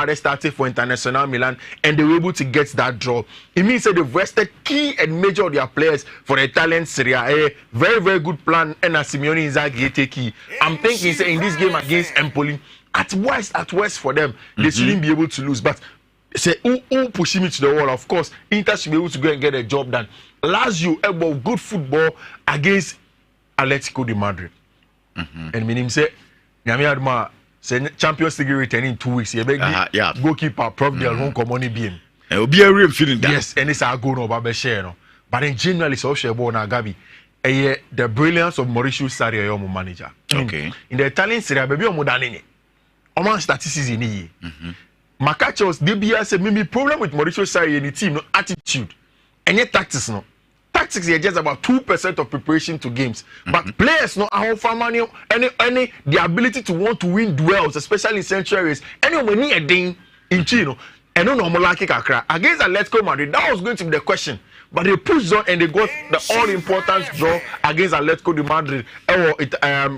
they started for International Milan and they were able to get that draw. It means that they've rested key and major of their players for the Italian Serie A. Very, very good plan. And as Simeone Inzaghi take key. I'm thinking say, in this game against Empoli, at worst for them, they shouldn't be able to lose. But say, who pushing me to the wall? Of course, Inter should be able to go and get a job done. Lazio, about good football against Atletico de Madrid. And meaning say, say Champions League returning in 2 weeks. You beg goalkeeper, probably alone come on beam. It will be a real feeling that. Yes, and it's a go no babe share no. But in general, it's also about Gabi. The brilliance of Mauricio Sarri, your manager. Okay. In the Italian Serie A, baby, I'm modern. Oman statistics in here. Macachos, DBS said, maybe problem with Mauricio Sarri and the team, no attitude. And yet tactics, no. Tactics is just about 2% of preparation to games. But players know how far money any the ability to want to win duels, especially in central areas. Anyone need a ding in Chino. And no normal like Kakra. Against Atletico Madrid, that was going to be the question. But they pushed on and they got the all-important draw against Atletico de Madrid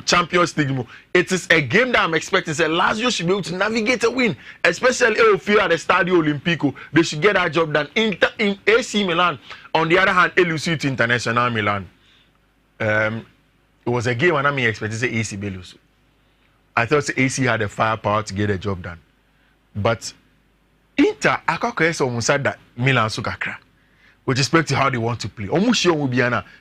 Champions League. It is a game that I'm expecting. Say Lazio should be able to navigate a win, especially if you at the Stadio Olimpico. They should get that job done. In AC Milan, on the other hand, LUC to International Milan. It was a game when I expected to say AC Belusu. I thought AC had the firepower to get the job done. But Inter, I can't almost said that Milan Sukakra. With respect to how they want to play.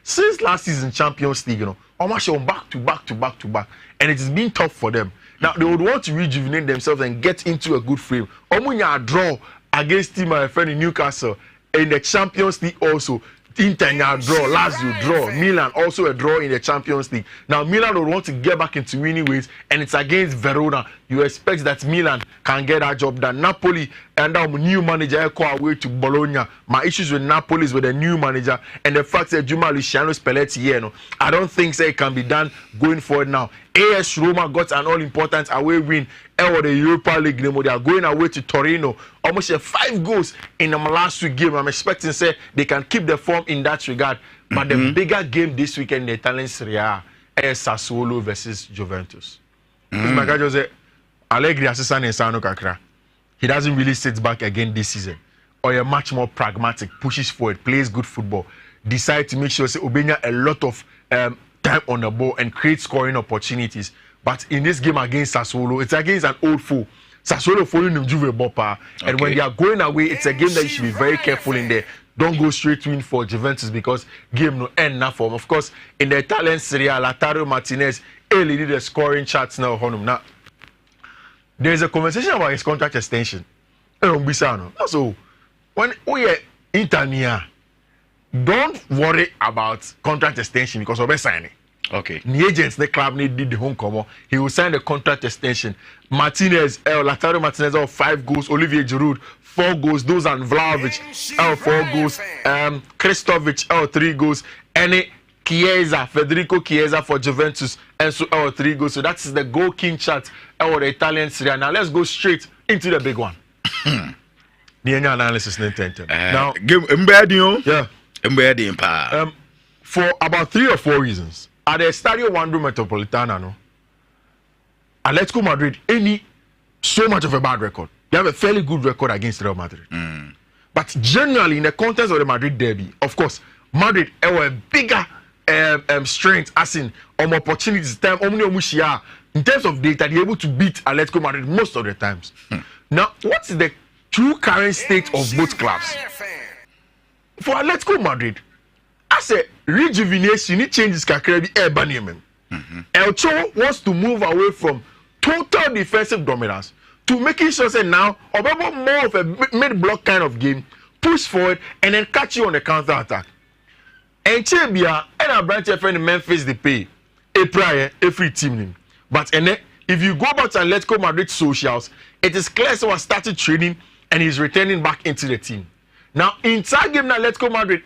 Since last season Champions League, almost back to back. And it has been tough for them. Now they would want to rejuvenate themselves and get into a good frame. Omunya draw against team my friend in Newcastle in the Champions League also. Inter draw, Lazio draw, Milan also a draw in the Champions League. Now Milan will want to get back into winning ways, and it's against Verona. You expect that Milan can get that job done. Napoli and our new manager go away to Bologna. My issues with Napoli is with the new manager and the fact that Juma Luciano Spalletti here. I don't think it can be done going forward now. AS Roma got an all-important away win or the Europa League. They are going away to Torino. Almost 5 goals in the last week game. I'm expecting say they can keep the form in that regard. But the bigger game this weekend in the Italian Serie A is Sassuolo versus Juventus. My guy just say Allegri assistant in Sano Kakra. He doesn't really sit back again this season. Or a much more pragmatic, pushes forward, plays good football, decide to make sure say Obenya a lot of time on the ball and create scoring opportunities. But in this game against Sassuolo, it's against an old foe. Sassuolo following them Juve Boppa. And when they are going away, it's a game that you should be very careful in there. Don't go straight to win for Juventus because game no end now for them. Of course, in the Italian Serie A, Lautaro Martinez early did the scoring charts now. Now, there's a conversation about his contract extension. So, when we are Inter, don't worry about contract extension because of signing. Okay. The agents, the club did the home cover. He will sign the contract extension. Martinez, Lautaro Martinez, 5 goals. Olivier Giroud, 4 goals. Dusan Vlahovic, 4 goals. Kristovic, 3 goals. And Chiesa, Federico Chiesa for Juventus, and so 3 goals. So that's the goal king chart or the Italian Serie A. Now let's go straight into the big one. The analysis now, for about 3 or 4 reasons. At the Stadio Wanda Metropolitano, no, Atletico Madrid any so much of a bad record. They have a fairly good record against Real Madrid. But generally, in the context of the Madrid Derby, of course, Madrid have a bigger strength, as in opportunities, time, in terms of data, they're able to beat Atletico Madrid most of the times. Now, what's the true current state of both clubs? For Atletico Madrid, as a rejuvenation, it changes Kakrebi Urbanism. Elcho wants to move away from total defensive dominance to making sure that now, or more of a mid-block kind of game, push forward and then catch you on the counter attack. And Chebia and our branch friend in Memphis, they pay a prior every team. But if you go back to Atletico Madrid socials, it is clear someone started training and he's returning back into the team. Now, inside game, Atletico Madrid,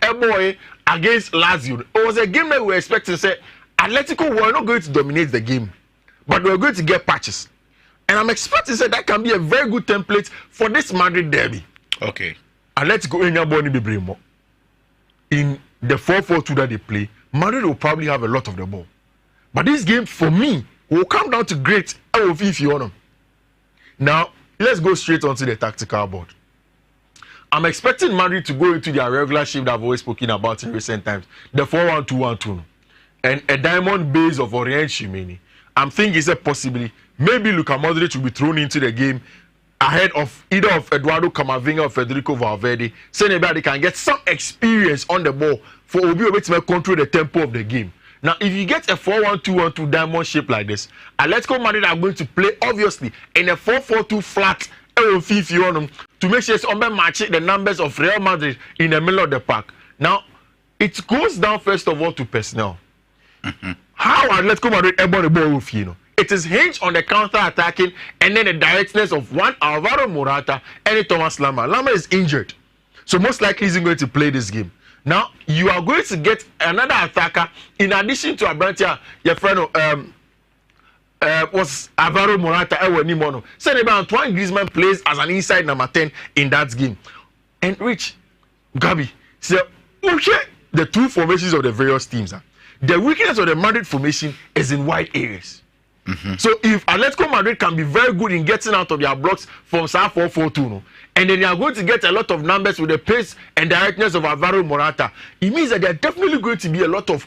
against Lazio, it was a game that we were expecting to say, Atletico were not going to dominate the game, but we were going to get patches. And I'm expecting to say that can be a very good template for this Madrid derby. Okay. Atletico in the 4-4-2 that they play, Madrid will probably have a lot of the ball. But this game, for me, will come down to great if you want them. Now, let's go straight onto the tactical board. I'm expecting Madrid to go into their regular shape that I've always spoken about in recent times. The 4-1-2-1-2. And a diamond base of Orient Shimeni. I'm thinking it's a possibility. Maybe Luka Modric will be thrown into the game ahead of either of Eduardo Camavinga or Federico Valverde. So anybody can get some experience on the ball for Obi to control the tempo of the game. Now, if you get a 4-1-2-1-2 diamond shape like this, Atletico Madrid are going to play, obviously, in a 4-4-2 flat to make sure it's matching the numbers of Real Madrid in the middle of the park. Now, it goes down, first of all, to personnel. How Atletico Madrid able the ball with it is hinged on the counter-attacking and then the directness of one Alvaro Morata and Thomas Lemar. Lemar is injured, so most likely he's going to play this game. Now, you are going to get another attacker in addition to Abrantia, your friend was Alvaro Morata. So Antoine Griezmann plays as an inside number 10 in that game. And Rich, Gabi, so okay, the two formations of the various teams. The weakness of the Madrid formation is in wide areas. So if Atletico Madrid can be very good in getting out of their blocks from 4-4-2, and then they are going to get a lot of numbers with the pace and directness of Alvaro Morata, it means that there are definitely going to be a lot of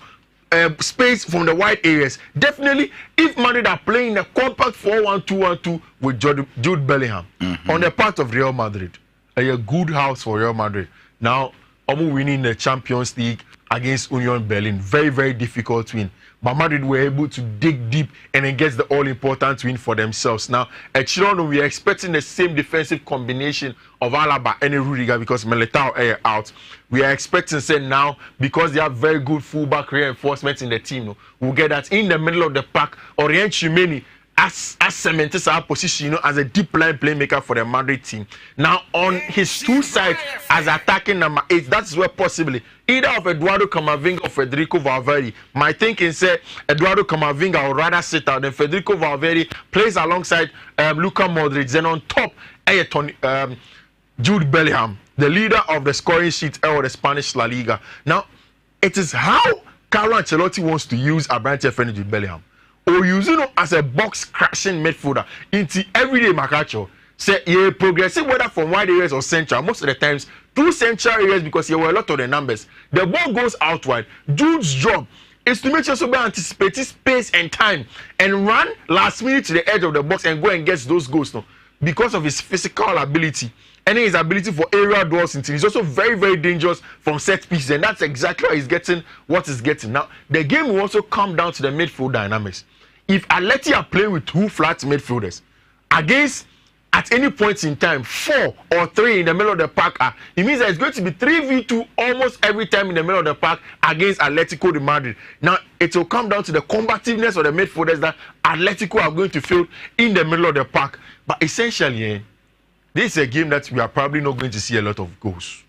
space from the wide areas. Definitely, if Madrid are playing a compact 4-1-2-1-2 with Jude Bellingham on the part of Real Madrid, a good house for Real Madrid. Now, winning the Champions League against Union Berlin, very, very difficult win. But Madrid were able to dig deep and then get the all-important win for themselves. Now, at Girona, we are expecting the same defensive combination of Alaba and Rudiger because Militao are out. We are expecting, say now, because they have very good fullback reinforcements in the team, we'll get that in the middle of the pack. Orient Shimeni as cements our position, as a deep line playmaker for the Madrid team. Now, on his two sides, as attacking number 8, that's where possibly either of Eduardo Camavinga or Federico Valverde. My thinking said Eduardo Camavinga would rather sit out, and Federico Valverde plays alongside Luka Modric. Then on top, Jude Bellingham, the leader of the scoring sheet or the Spanish La Liga. Now, it is how Carlo Ancelotti wants to use Abrante Feni Jude Bellingham, or using him as a box crashing midfielder into everyday Makacho. Say you're progressing whether from wide areas or central. Most of the times, through central areas because there were a lot of the numbers. The ball goes out wide. Jude's job is to make sure somebody anticipates space and time and run last minute to the edge of the box and go and get those goals. No, because of his physical ability and his ability for aerial duels. He's also very, very dangerous from set pieces, and that's exactly why he's getting what he's getting. Now, the game will also come down to the midfield dynamics. If Atleti are playing with two flat midfielders against, at any point in time, 4 or 3 in the middle of the park, it means that it's going to be 3v2 almost every time in the middle of the park against Atletico de Madrid. Now, it will come down to the combativeness of the midfielders that Atletico are going to field in the middle of the park. But essentially, this is a game that we are probably not going to see a lot of goals.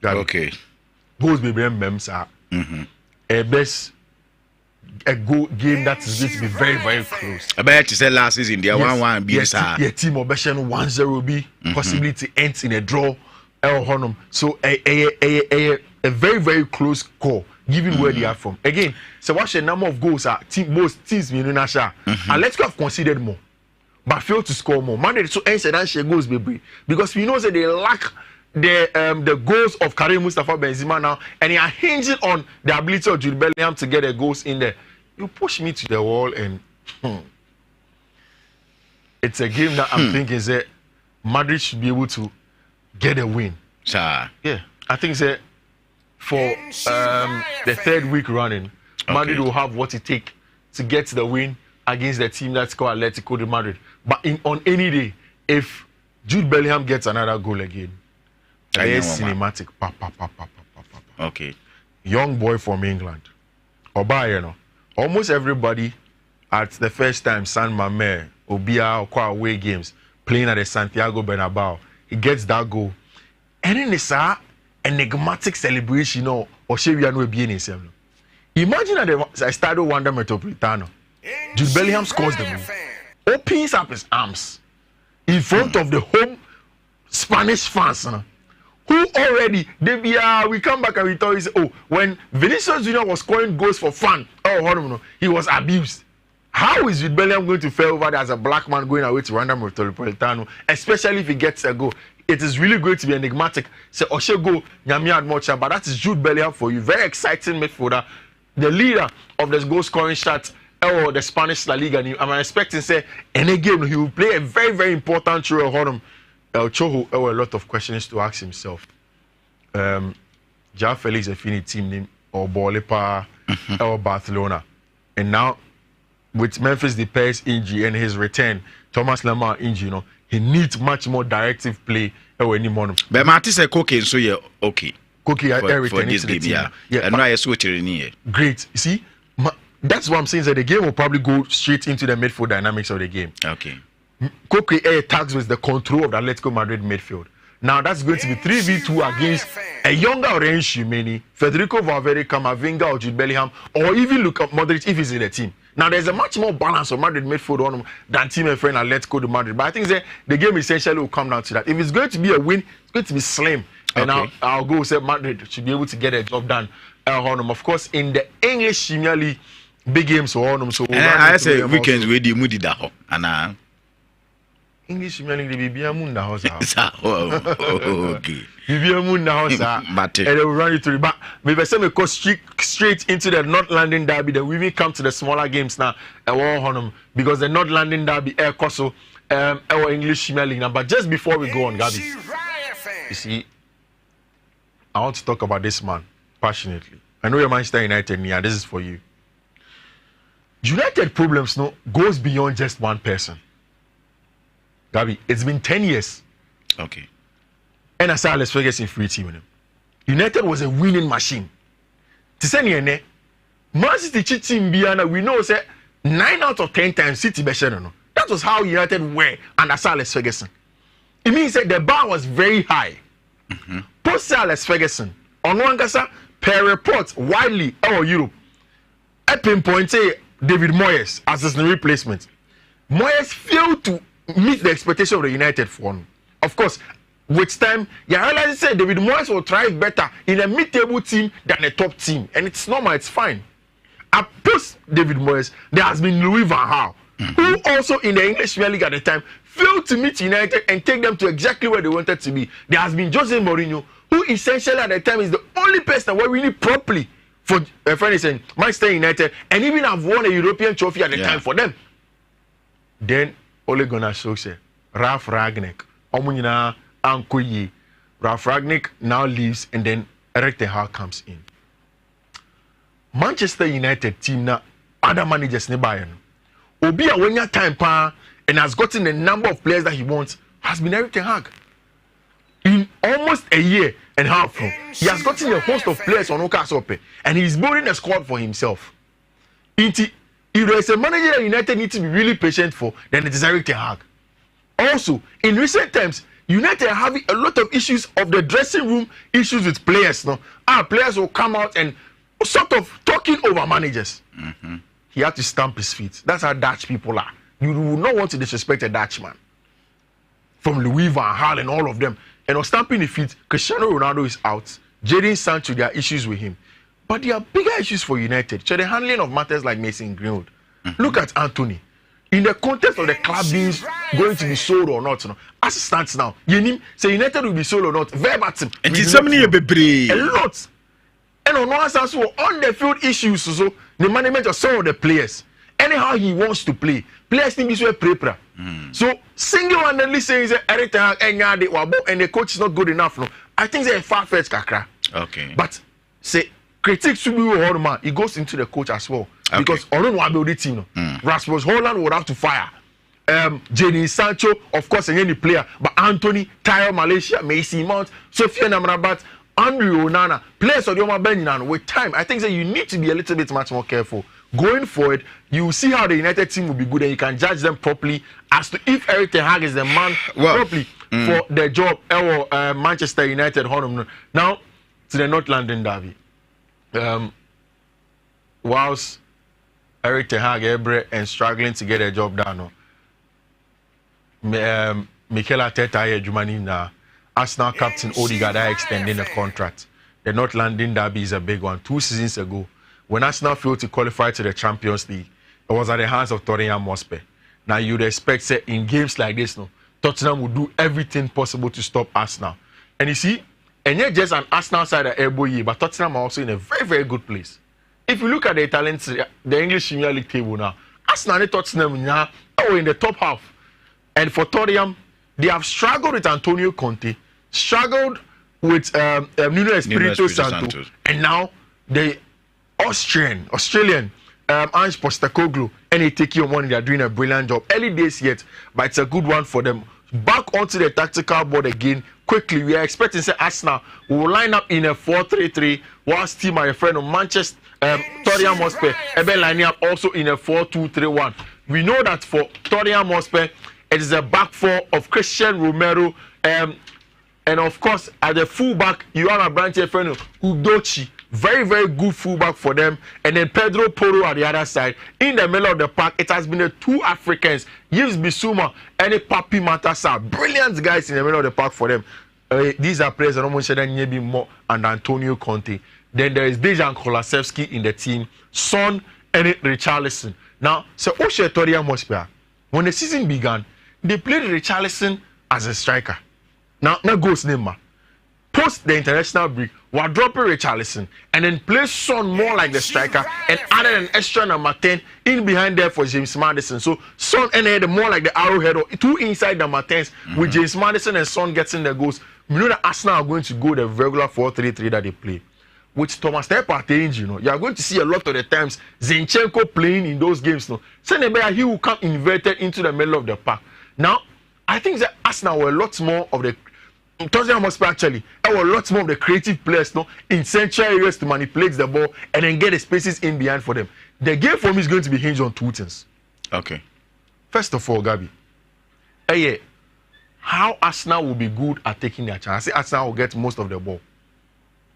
Okay. Goals may be memes are best. A game that is going to be very, very close. I bet you said last season there 1-1 be yeah, team of Beshan 1-0 be possibility ends in a draw. So a very, very close score given where they are from. Again, so what's the number of goals are most teams in Nasha? And let's go have conceded more, but failed to score more. Man, so and goals baby because we know that they lack the goals of Karim Mustafa Benzema now, and they are hinging on the ability of Jude Bellingham to get the goals in there. You push me to the wall, and it's a game that I'm thinking that Madrid should be able to get a win. Sure. Yeah, I think that for the third week running, Madrid will have what it takes to get the win against the team that's called Atletico de Madrid. But on any day, if Jude Bellingham gets another goal again, cinematic. Okay. Young boy from England. Oba, almost everybody at the first time San Mamé, Obia, or away games playing at the Santiago Bernabeu, he gets that goal. And then it's an enigmatic celebration, or Shevia no be in himself. Imagine at the Estadio Wanda Metropolitano, Jude Bellingham scores the goal, opens up his arms in front of the home Spanish fans. Who already, we come back and we tell you, when Vinicius Junior was scoring goals for fun, he was abused. How is Jude Bellingham going to fare over there as a black man going away to Rwanda Metropolitano, especially if he gets a goal? It is really going to be enigmatic. Say, Oshe go, Nyamiad Mocha, but that is Jude Bellingham for you. Very exciting midfielder. The leader of the goal scoring stats or the Spanish La Liga. And I'm expecting, say, any game he will play a very, very important role on him. El Choho, a lot of questions to ask himself. Ja Felix Afini team name or Bolepa or Barcelona. And now, with Memphis Depay's injury and his return, Thomas Lemar injury, he needs much more directive play anymore. But Martin said, "Okay, so yeah, okay." Cookie for this game, yeah. And now I switch it in here. Great. You see, that's what I'm saying. That the game will probably go straight into the midfield dynamics of the game. Okay. Cookie tags with the control of the Atletico Madrid midfield. Now that's going to be 3v2 against a younger Orange Humeni, Federico Valverde, Camavinga, or Jude Bellingham, or even Luka Modric if he's in the team. Now there's a much more balance of Madrid midfield on than team and friend Atletico de Madrid. But I think the game essentially will come down to that. If it's going to be a win, it's going to be slim. And I'll go say Madrid should be able to get a job done. Of course, in the English Premier League, big games for Honum. So I say weekends where the moody da and English Premier League, the BBM Munda House. Okay. BBM Munda House. But and they will run you to the back. Maybe say we go straight into the North London Derby. Then we will come to the smaller games now. Because the North London Derby, Air Koso, our English Premier League now. But just before we go on, Gabby, you see, I want to talk about this man passionately. I know you're Manchester United, Nhyira. This is for you. United problems goes beyond just one person. Gabby, it's been 10 years. Okay. And I saw Alex Ferguson free team. United was a winning machine. To say Man City cheating Biana, we know say 9 out of 10 times City better. That was how United were under Sir Alex Ferguson. It means that the bar was very high. Post Sir Alex Ferguson, on one case, per report widely over Europe, I pinpoint David Moyes as his replacement. Moyes failed to meet the expectation of the United form. Of course, with time, you realize say David Moyes will thrive better in a mid-table team than a top team, and it's normal, it's fine. At post David Moyes, there has been Louis van Gaal, who also in the English Premier League at the time failed to meet United and take them to exactly where they wanted to be. There has been Jose Mourinho, who essentially at the time is the only person where we need properly for a friend is saying Manchester United, and even have won a European trophy at the time for them. Then Ole Gunnar Solskjaer, Ralf Rangnick, Omunina Ankoye. Ralf Rangnick now leaves, and then Erik ten Hag comes in. Manchester United team now other managers nearby. Obi a when your time pa and has gotten the number of players that he wants has been Erik ten Hag. In almost a year and a half, he has gotten a host of players on Okasope, and he's building a squad for himself. If there is a manager that United needs to be really patient for, then it is Erik ten Hag. Also, in recent times, United are having a lot of issues of the dressing room, issues with players. Players will come out and sort of talking over managers. He had to stamp his feet. That's how Dutch people are. You would not want to disrespect a Dutchman. From Louis van Gaal and all of them. And on stamping the feet, Cristiano Ronaldo is out. Jadon Sancho, there are issues with him. But there are bigger issues for United. So the handling of matters like Mason Greenwood. Look at Anthony. In the context of the club being going to be sold or not, as it stands now, say United will be sold or not, verbatim. And it's so many a lot. And on one side, so on the field issues, so the management of some of the players, anyhow he wants to play, players think this way prepare. So single-handedly saying that Erik ten Hag and the coach is not good enough. I think they're far-fetched kakra. Okay. But say critics should be man. It goes into the coach as well. Because I don't want to build the team. Rasmus Holland would have to fire. Jadon Sancho, of course, any player, but Anthony, Tyre Malaysia, Mason Mount, Sophia Namrabat, Andrew Onana, players of Yoma Benin. With time, I think that you need to be a little bit much more careful. Going forward, you will see how the United team will be good, and you can judge them properly as to if Erik ten Hag is the man properly for the job. Manchester United. Now to the North London Derby. Whilst Erik ten Hag and struggling to get a job done, Mikel Arteta Jumani na Arsenal captain Odegaard are extending the contract. The North London Derby is a big one. 2 seasons ago, when Arsenal failed to qualify to the Champions League, was at the hands of Tottenham Hotspur. Now you'd expect, say, in games like this, no, Tottenham would do everything possible to stop Arsenal. And you see, and yet just an Arsenal side at elbow, but Tottenham are also in a very, very good place. If you look at the Italian, the English Premier League table now, Arsenal and Tottenham now are in the top half. And for Tottenham, they have struggled with Antonio Conte, struggled with Nuno Espirito Santo, and now the Australian Ange Postecoglou and they take your money. They are doing a brilliant job. Early days yet, but it's a good one for them. Back onto the tactical board again. Quickly, we are expecting say Arsenal will line up in a 4-3-3, whilst team my friend of Manchester Tottenham Hotspur ebe lining up also in a 4-2-3-1. We know that for Tottenham Hotspur, it is a back four of Christian Romero, and of course at the fullback you have a branch friend Udochi, very very good fullback for them, and then Pedro Porro at the other side. In the middle of the park, it has been the two Africans, Yves Bissouma and Papi Matassa, brilliant guys in the middle of the park for them. These are players that almost said maybe more and Antonio Conte. Then there is Dejan Kulusevski in the team, Son and Richarlison. Now, so Oshe Tottenham Hotspur, when the season began, they played Richarlison as a striker. Now goes Neymar. Post the international break, we're dropping Richarlison and then play Son more like the striker and added an extra number 10 in behind there for James Maddison. So Son and Ed more like the arrowhead, or two inside number 10s with James Maddison and Son getting the goals. We know that Arsenal are going to go the regular 4-3-3 that they play. With Thomas Partey, you know, you are going to see a lot of the times Zinchenko playing in those games. No, Senebea, he will come inverted into the middle of the park. Now, I think that Arsenal were a lot more of the Tottenham Hotspur actually. There were a lot more of the creative players, no, in central areas to manipulate the ball and then get the spaces in behind for them. The game for me is going to be hinged on two things. Okay. First of all, Gabi, how Arsenal will be good at taking their chance. I say Arsenal will get most of the ball.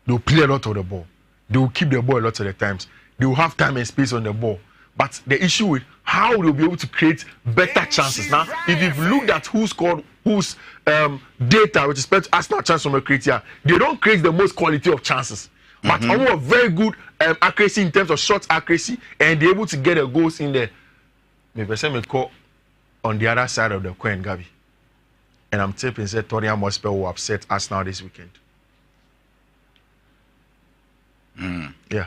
They will play a lot of the ball. They will keep the ball a lot of the times. They will have time and space on the ball. But the issue with how they'll be able to create better chances. Now, if you've looked at who scored whose data with respect to Arsenal chance from a criteria, they don't create the most quality of chances. But almost very good accuracy in terms of shot accuracy, and they're able to get the goals in there. Maybe say me call on the other side of the coin, Gabi. And I'm tipping that Tottenham Hotspur will upset Arsenal this weekend. Yeah.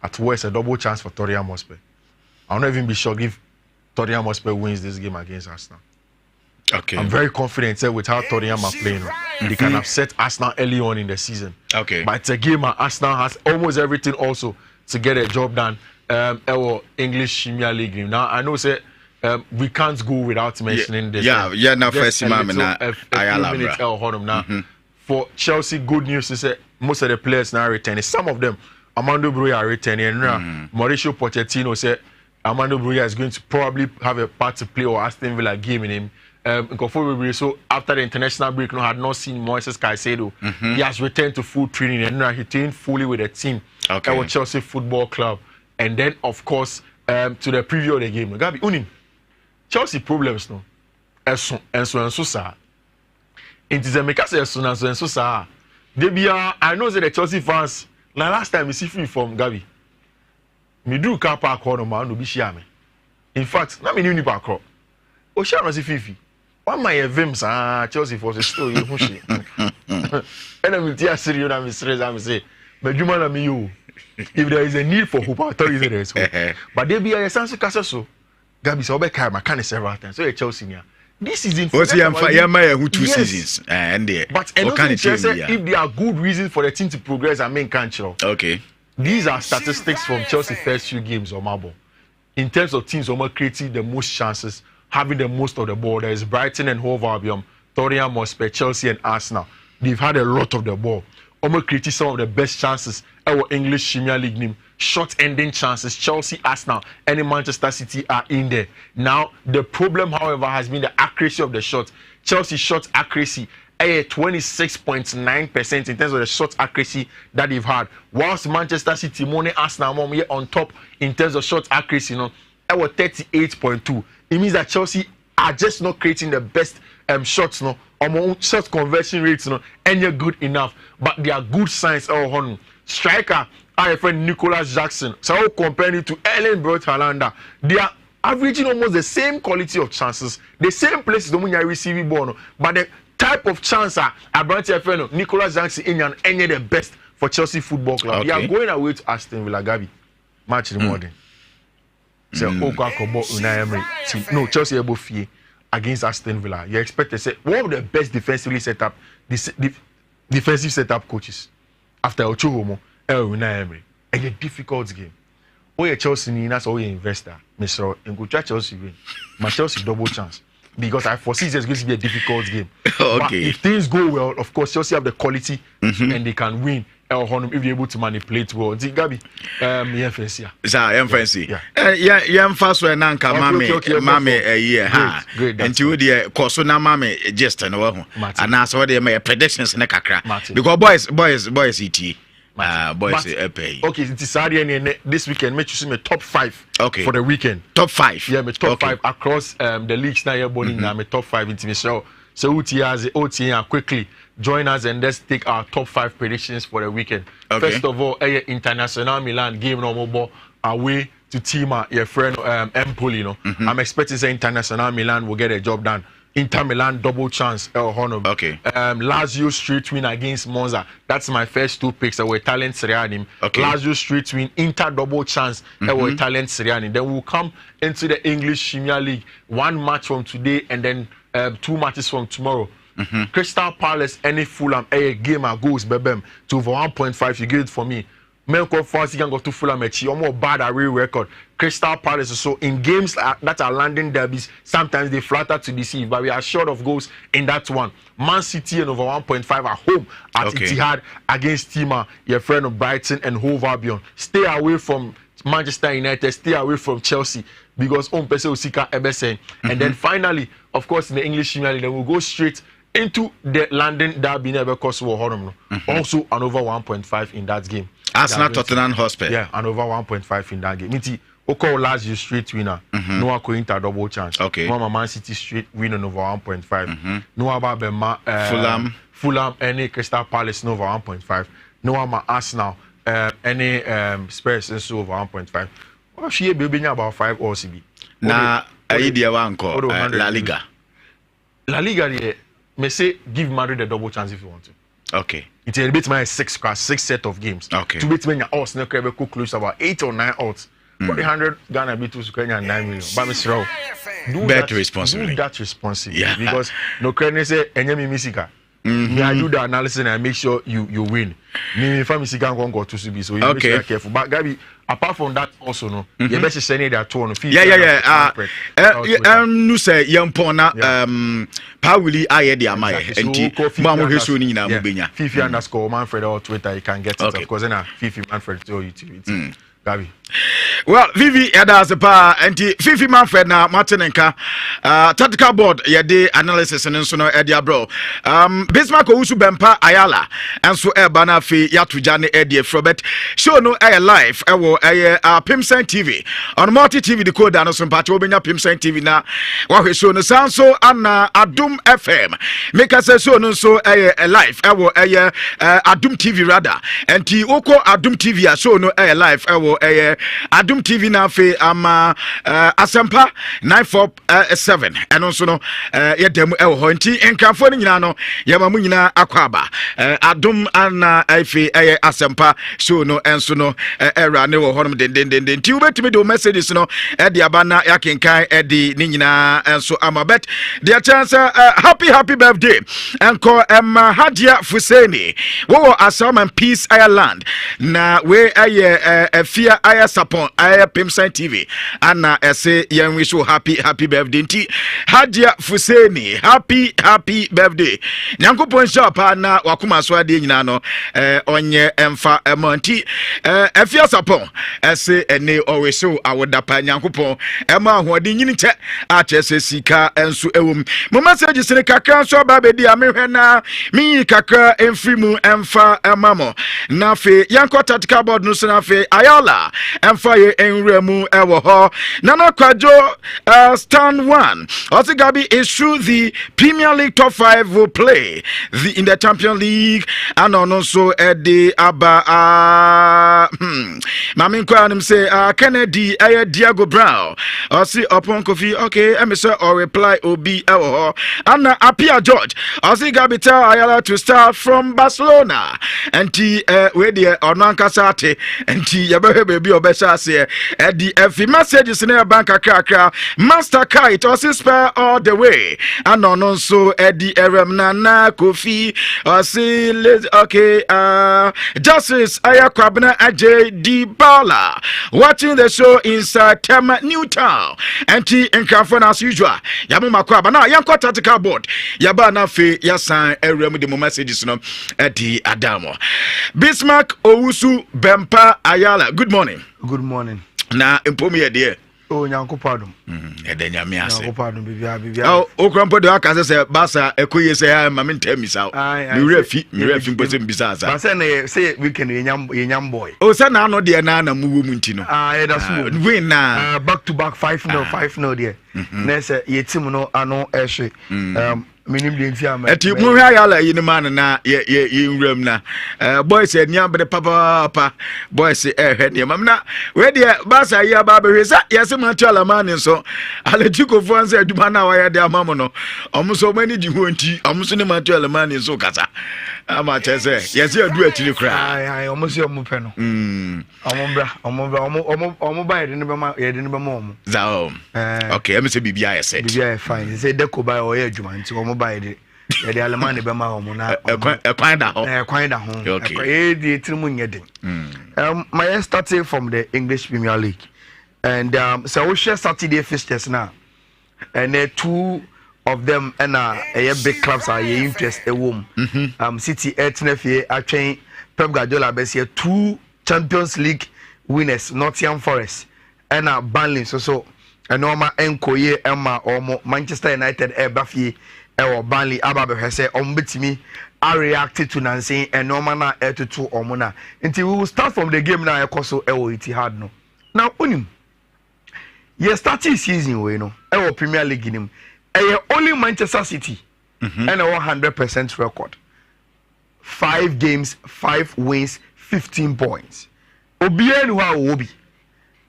At worst, a double chance for Tottenham Hotspur. I'll not even be shocked if Tottenham Hotspur wins this game against Arsenal. Okay. I'm very confident with how Tottenham are playing. They can upset Arsenal early on in the season. Okay. But it's a game where Arsenal has almost everything also to get a job done. Our English Premier League game. Now, I know we can't go without mentioning this. Yeah, now first now. For Chelsea, good news is that most of the players now are returning. Some of them, Armando Broja are returning. And Mauricio Pochettino said Armando Broja is going to probably have a part to play or Aston Villa game in him. So after the international break, had not seen Moises Caicedo. He has returned to full training and he trained fully with the team at Chelsea Football Club. And then, of course, to the preview of the game. Gabi, unim Chelsea problems no. And so sir. It is a make us so sir. I know that the Chelsea fans, like last time we see free from Gabi. Me do car park on man no be share me. In fact, na me new park. O share no see fifi. One my events Chelsea for the story who she. And I'm tia serious na me stress am say. But you man me you. If there is a need for hope, I tell you there is hope. But they be a sense of so Gabi so be kai ma can several times. So Chelsea nia. This season for who 2 seasons and there. But if there are good reasons for the team to progress, I mean can't you? Okay. These are statistics from Chelsea first few games on Marble. In terms of teams creating the most chances, having the most of the ball, there is Brighton and Hove Albion, Tottenham Hotspur, Chelsea and Arsenal. They've had a lot of the ball. Creating some of the best chances. Our English Premier League name, short-ending chances. Chelsea, Arsenal, and Manchester City are in there. Now, the problem, however, has been the accuracy of the shot. Chelsea shot accuracy 26.9% in terms of the shot accuracy that they've had. Whilst Manchester City, Arsenal, on top in terms of shot accuracy, 38.2. It means that Chelsea are just not creating the best shots, shot conversion rates, and you're good enough. But they are good signs. Striker our friend Nicholas Jackson. So comparing it to Erling Braut Haaland, they are averaging almost the same quality of chances, the same places the money receiving ball, but the type of chance Abranti friend Nicholas Jackson in any the best for Chelsea Football Club. Okay. They are going away to Aston Villa, Gabi. Match in the morning. So Unai Emery. No, Chelsea able fee against Aston Villa. You expect to say one of the best defensive setup coaches after Ochohomo, Unai Emery. And a difficult game. Oh, yeah, Chelsea ni that's all your investor, Mr. Ngucha Chelsea win. My Chelsea double chance. Because I foresee it's going to be a difficult game. Okay. But if things go well, of course, Chelsea have the quality and they can win. If they're able to manipulate well. Gabi, fancy. Sir, fancy. Yeah, Fast when Nanka Mammy a year. Great. And you dear Cosuna Mammy just an over. And I saw their predictions in a cacra. Because boys, ET. Boys, pay. Okay, it's Saturday this weekend. Make you see my top 5 for the weekend. Top 5. Yeah, my top 5 across the leagues now. You're born now. My top 5 into me. So OTA quickly join us and let's take our top 5 predictions for the weekend. Okay. First of all, International Milan game no mobile away to Tima, your friend Empoli. You know, I'm expecting say International Milan will get a job done. Inter Milan double chance, El Honor. Okay. Lazio straight win against Monza. That's my first 2 picks. Our Italian Serie A. Okay. Lazio straight win, Inter double chance. Our Italian Serie A. Then we'll come into the English Premier League. 1 match from today and then 2 matches from tomorrow. Crystal Palace, any Fulham, a game goes bebem to over 1.5. You give it for me. Melko Fancy can go to Fulham match. You're more bad at real record. Crystal Palace so in games that are London derbies, sometimes they flatter to deceive, but we are short of goals in that one. Man City and over 1.5 at home at Etihad against Tima, your friend of Brighton and Hove Albion. Stay away from Manchester United, stay away from Chelsea because Pese Osika Ebesen. And then finally, of course, in the English Premier League, then we'll go straight into the London derby never cost also an over 1.5 in that game. Arsenal Tottenham Hotspur. Yeah, and over 1.5 in that game. Miti Oko Lazio straight winner. No Ako Inter double chance. Okay. No Man City straight winner over 1.5. No Ababa Fulham any Crystal Palace over 1.5. No Ama Arsenal any Spurs also over 1.5. Well, she be about 5 or CB. Na idea wanko La Liga. La Liga may say give Madrid a double chance if you want to. Okay. It's a bit my 6 set of games. Okay. To beat me odds no crebe cook close about 8 or 9 odds. For the 100 Ghana be to Kenya 9 million. But Mr. Do that responsibly. Yeah. Because no credit say enyemi misika. Me I do the analysis and I make sure you win. Me family sika go to be so you be very careful. But Gabi, apart from that also no, you best send that to on fee. No say yampona Pauli aye de amaye enti mo mo hweso ni nyina mo benya. Fifi_Manfred or Twitter you can get it of course na Fifi Manfred to YouTube. Gabi. Well, Vivi Yadazepa and Fifi Manfred na Martinenka tactical board yade analysis and so no Edia bro. Bismarck Owusu Bempa Ayala and so Bana Fi Yatujane Edia Frobet show no air live ewo Pimsen TV on multi TV decoder and some patch obenya Pimsen TV na wa show no sound so ana Adum FM make us so no so live ewo Adum TV rather and ti oko Adum TV a show no air live ewo Adum TV na fe Asempa 947 and also no yedem ewo ho nti enkrafo ni nyina no yamamu nyina akwaba Adum ana efe Asempa so no enso no era ne wo honom den nti ubetimi do messages no e de abana yakenkan e de ni nyina enso amabet the chance happy birthday enko Hadia Fuseni wo Asam Peace Ireland na we Fia Aya Sapon Aya Pimsan TV Anna ese yen wish you happy birthday nti Hadia Fuseni happy birthday Nyankopon shapa na wakuma so ade nyina no onye emfa emanti Fia Sapon ese ene always so awodapa Nyankopon ema ahode nyini che a chese sika enso ewom mo message sene kakra so ba be dia mehwe na mi kakra emfrimu emfa emamo na fe yanko tactical board no so na fe Ayala Emfire Enremu Ewoho. Nana Kwajo stand 1. Also Gabi is true the Premier League top 5 will play in the Champions League and also at the Abba Mamin Kwanum say Kennedy Diago Brown. I see upon Kofi okay, Emisa or reply Obi Ewoho. Anna Apia George. I see Gabi tell Ayala to start from Barcelona. And where the Onankasate and Yabe baby obesha say at the FE messages in a bank cracker Master Kite or spare all the way and also at the Nana Kofi or see okay Justice Ayakwabna Ajay Di Bala watching the show inside Tema Newtown and in California as usual Yamuma Kwaba now Yanko Tactical Board Yabana Fe Yasan Erem the messages no at the Adamo Bismarck Owusu Bempa Ayala. Good morning. Good morning. Na impomi ade. Oh nyanko pardon. Ede nyame ase. Nyanko pardon bibia. Oh okrampo de aka se Barça ekoye se ya ma mentami saw. Mi refi mpose mbisa asa. Barça na say weekend yenyam boy. Oh say na no de na mu wo mu ntino. That's good. Win na back to back 5-0 there. Na say ye team no ano ehwe. Minim de ntia ma. Eti mu hwa yala yi ne man na ye nwram na. Boys e nia be papa boys hwe ne mam na we de Barça ya ba be hwesa yese matuala man nso Atletico fans aduma na wa ya de amamo no omuso mani di ho nti omuso ne matuala man nso kasa ama chese yese adu atiri kra ai omuso omupe no omo ba yede ne be ma omo za okay am say bibia yese bibia fine say deco ba o ya aduma nti omo ba yede the Alemani Bema home na quite da home. Okay. The trimu nyedin. My starting from the English Premier League, and so we share Saturday fixtures now, and two of them and a big clubs are your interest a womb. City Etnefie are train Pep Guardiola Bessie 2 Champions League winners, Nottingham Forest, and Burnley so Norma Enkoye Emma or Manchester United Buffy. Burnley Ababe say betimi I reacted to Nancy and Norman na to 2 omona until we will start from the game now ekoso Etihad no now unim ye starting season we no Premier League nim only Manchester City and a 100% record 5 games 5 wins 15 points obia ni wa obi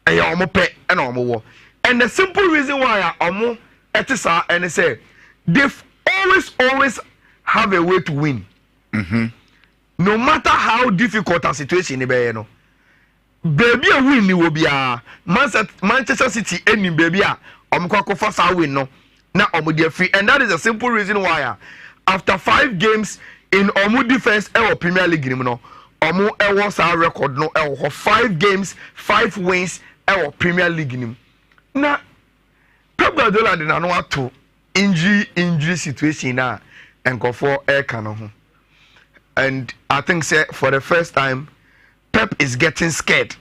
omo pe and omo and the simple reason why omo etisa and say they always have a way to win. No matter how difficult a situation may be, no. Baby a win ni will be Manchester City any baby kwako first win no. Na omo free and that is a simple reason why after 5 games in omo defense Premier League no omo sa record no 5 games 5 wins Premier League na Pep Guardiola dey na no ato injury situation now and go for air cannon. And I think say for the first time Pep is getting scared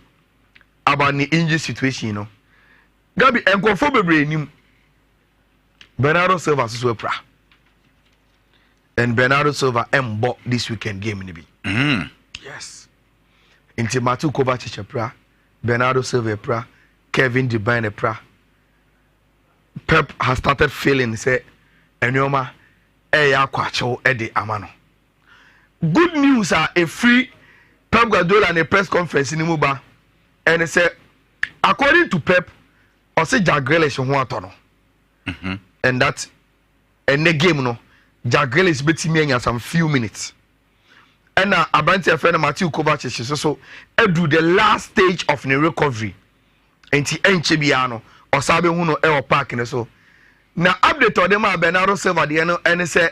about the injury situation, you know. Gabi and go for bebre Bernardo Silva so pra. And Bernardo Silva bought this weekend game in the B. Yes. Into Matu Kovacic pra, Bernardo Silva pra, Kevin De Bruyne pra. Pep has started feeling say Enyoma ya kwacho ede amano. Good news are a free Pep Guardiola in a press conference in Muba and they say according to Pep or say Jack Grealish ho atono. And that and the game no Jack Grealish beti me some few minutes. And Abranti friend Matthew Kovacic so do the last stage of the recovery. Enti enchebiano or sabe huno park in so now update on them Bernardo Silva the and say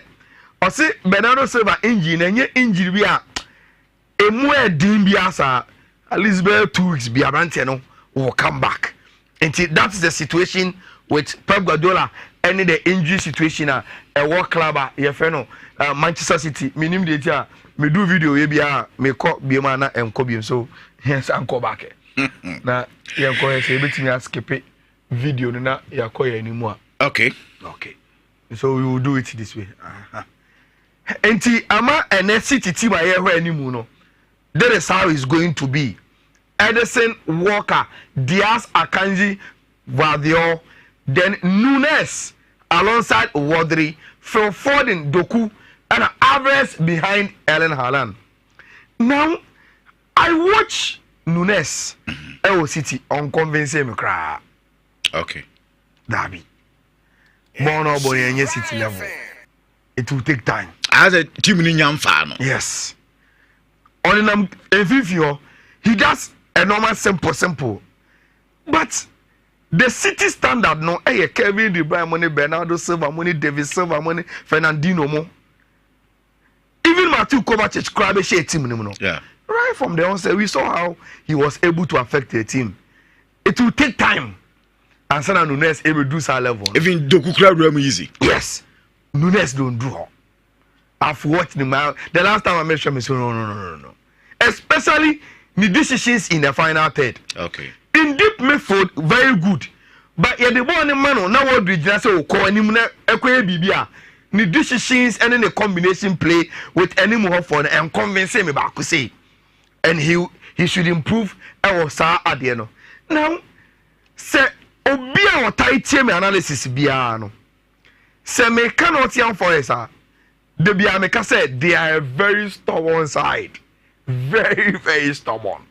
or say Bernardo Silva engine and injury be a more dim biasa at least 2 weeks be no will come back and that's the situation with Pep Guardiola and the injury situation a work club your friend Manchester City minim de me do video we bia me call be man na enko so yes anko back na yenko say betimi skip video na yakoya anymore. Okay. So we will do it this way. Enti ama NSC team aye ho animu no. That is how it's going to be. Edison, Walker, Diaz, Akanji, Vadio, then Nunes alongside Wadri, Phil Foden, Doku, and Alvarez behind Erling Haaland. Now, I watch Nunes, City, unconvincing me cry. Okay. Derby. Bono Boye City level. It will take time. As a team in Yamfano. Yes. On a Vivio, he does a normal simple. But the city standard no Kevin De Bruyne money, Bernardo Silva money, David Silva money, Fernandinho mo. Even Matthew Kovacic crab a team no. Yeah. Right from the onset, we saw how he was able to affect the team. It will take time. And Sana Nunes able to do our level. Even Doku crowd room easy. Yes. Nunes don't do her. I've watched him out. The last time I mentioned him, no. Especially the decisions in the final third. Okay. In deep midfield, very good. But yeah, the one man now what we just say call him bibia. The decisions and then the combination play with any more fun and convince him about to say. And he should improve our sir at the end. Now, say obia or tight team analysis biano. Say me cannot young for us. The Biameka said they are a very stubborn side. Very, very stubborn.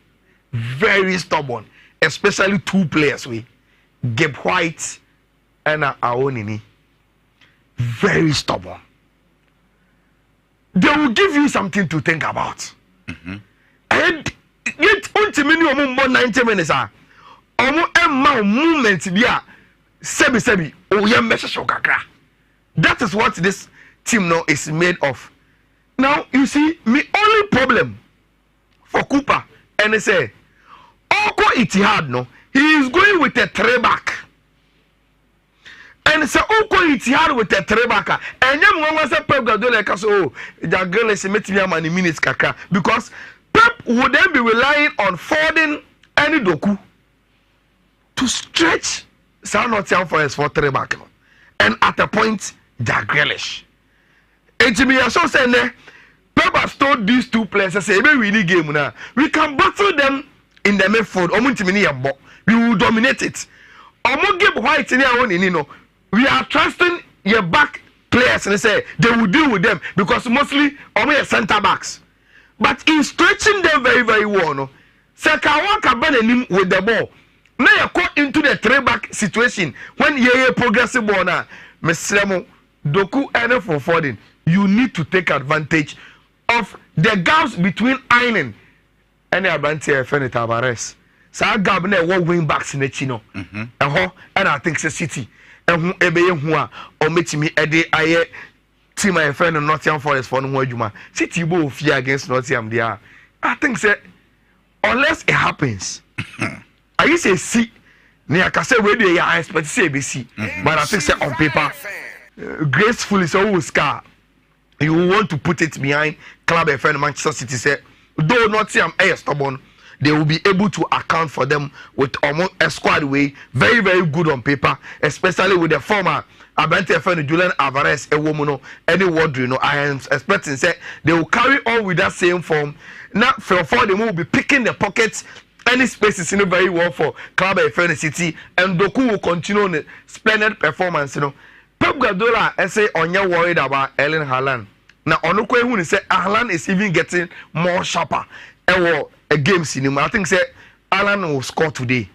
Very stubborn. Especially two players we Gabe White and Aonini. Very stubborn. They will give you something to think about. And yet until minimum 90 minutes movement dia sebi o yam message kakra. That is what this team now is made of. Now you see my only problem for Cooper and they say Oko Itihad no he is going with a three back. And say Oko Itihad with a three back and yam one say Pep Guardiola ka so the girl is meeting him in minutes kakra because Pep would then be relying on Foden and Doku to stretch Nottingham Forest for three back. And at a point, Jack Grealish. And to me, I saw saying Pep has told these two players, I say, we need game now. We can battle them in the midfield. We will dominate it. White in we are trusting your back players and they say they will deal with them because mostly only centre backs. But in stretching them very, very well, no. Sekawaka Benin with the ball. Now you caught into the three back situation when you progressive ball now. Mesremo, Doku and for Foden, you need to take advantage of the gaps between Island and the Abante Fene Tavares. So I got one wing backs in the Chino. And I think it's a city. And who ebe who are or meet me a day I team my friend and Nottingham Forest for no Juma. City will fear against Nottingham there. I think that unless it happens. I used to see near Cassa radio, I expect to say ABC, but I think on paper, gracefully so scar. You want to put it behind Club FM Manchester City. Say, though not see I'm stubborn, they will be able to account for them with almost a squad way, very, very good on paper, especially with the former Abante FM Julian Alvarez, a woman, any word you know. I am expecting say they will carry on with that same form. Now, for them will be picking the pockets. Any spaces very well for Club FM City and Doku will continue on the splendid performance. Pep Guardiola say on your worried about Erling Haaland. Now Onukwe who say Haaland is even getting more sharper. A game cinema. I think say Haaland will score today.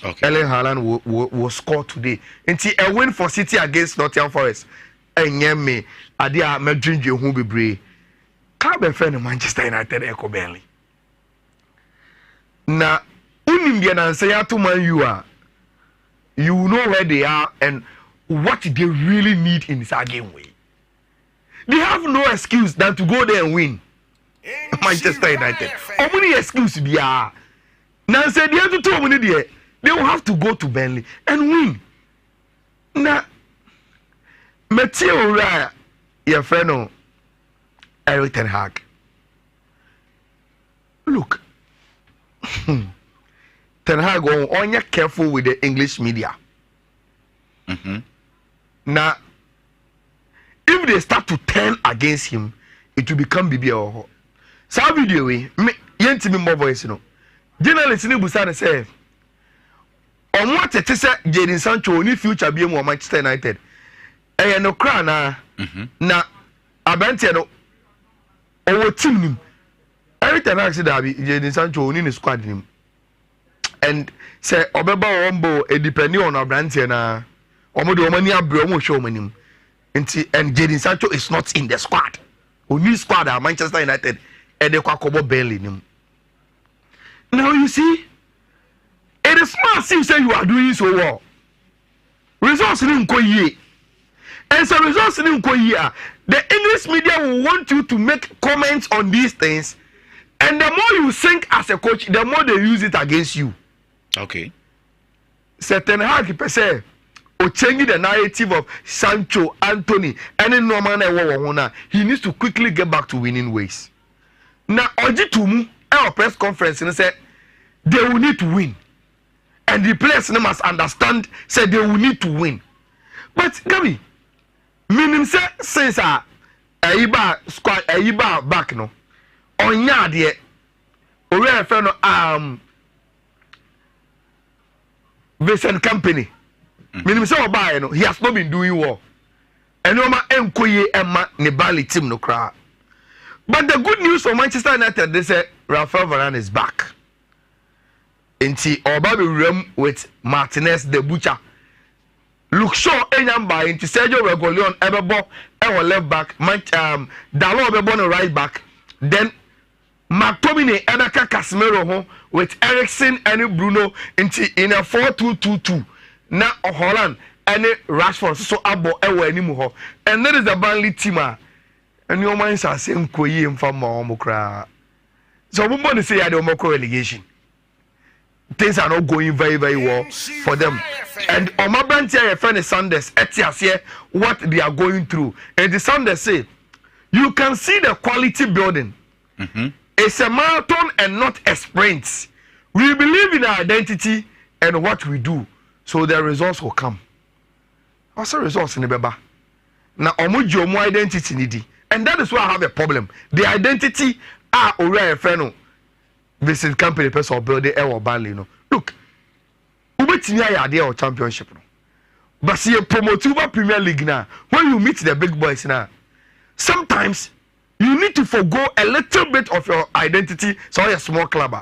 Okay. Erling Haaland will score today. Until a win for City against Nottingham Forest. And me adia Madrid Derby who be brave. Club FM Manchester United Echo Burnley. Now, Unimbian say to man you know where they are and what they really need in this game way. They have no excuse than to go there and win. Manchester United. How many excuses be are? Now say the other 2 minutes there, they will have to go to Burnley and win. Now, Matthew Raya, your friend, Eric Ten Hag. Look. Ten Hag on you careful with the English media. Now, if they start to turn against him, it will become BBO. So video we yenti me more voice no. journalist ni busa say on what it is Jadon Sancho only future be mo Manchester United no kra na abante no o team nim every time I see that Jadon Sancho only in squad nim and say obeba ombo e depending on abante na omo de omo ni abre omo show manim and Jadon Sancho is not in the squad only squad at Manchester United and they kwakobo Bellingham. Now you see, it is smart thing say you are doing so well. Results in Nkoye. And so results in Nkoye. The English media will want you to make comments on these things, and the more you think as a coach, the more they use it against you. Okay. Certain hard per se, or changing the narrative of Sancho, Anthony, any normal he needs to quickly get back to winning ways. Now, Ojitumu, our press conference, and said they will need to win, and the players must understand. Said they will need to win. But Gabi, meaning say since Aiba squad Aiba back no, on yard or friend Vincent Company. Meaning say Oba no, he has not been doing well, and no ma Nkoye Emma Nebali team no cry. But the good news for Manchester United, they say Rafael Varane is back. Inti Obabi Rem with Martinez the Butcher. Look Shaw Enyamba into Sergio Reguilon Ebebo our left back, Dalo Ebebo on right back. Then McTominay Edaka Casemiro with Eriksen and Bruno into in a 4-2-2-2. Now Holland and Rashford so abo ewe anymore. And that is the Burnley team. And your minds are saying Koyi and from Momokra. So we want to say I don't relegation. Things are not going very, very well for them. And on my branch here, friend Sanders, Etias here, what they are going through. And the Sanders say, you can see the quality building. It's a marathon and not a sprint. We believe in our identity and what we do, so the results will come. What's the results in the Beba? Now, omuji omu identity nidi. And that is why I have a problem. The identity are already a friend. This is company person building or Burnley. No, look, ubetinya ya idea or championship. No, but see a promotive Premier League now. When you meet the big boys now, sometimes you need to forgo a little bit of your identity. So you're a small clubber,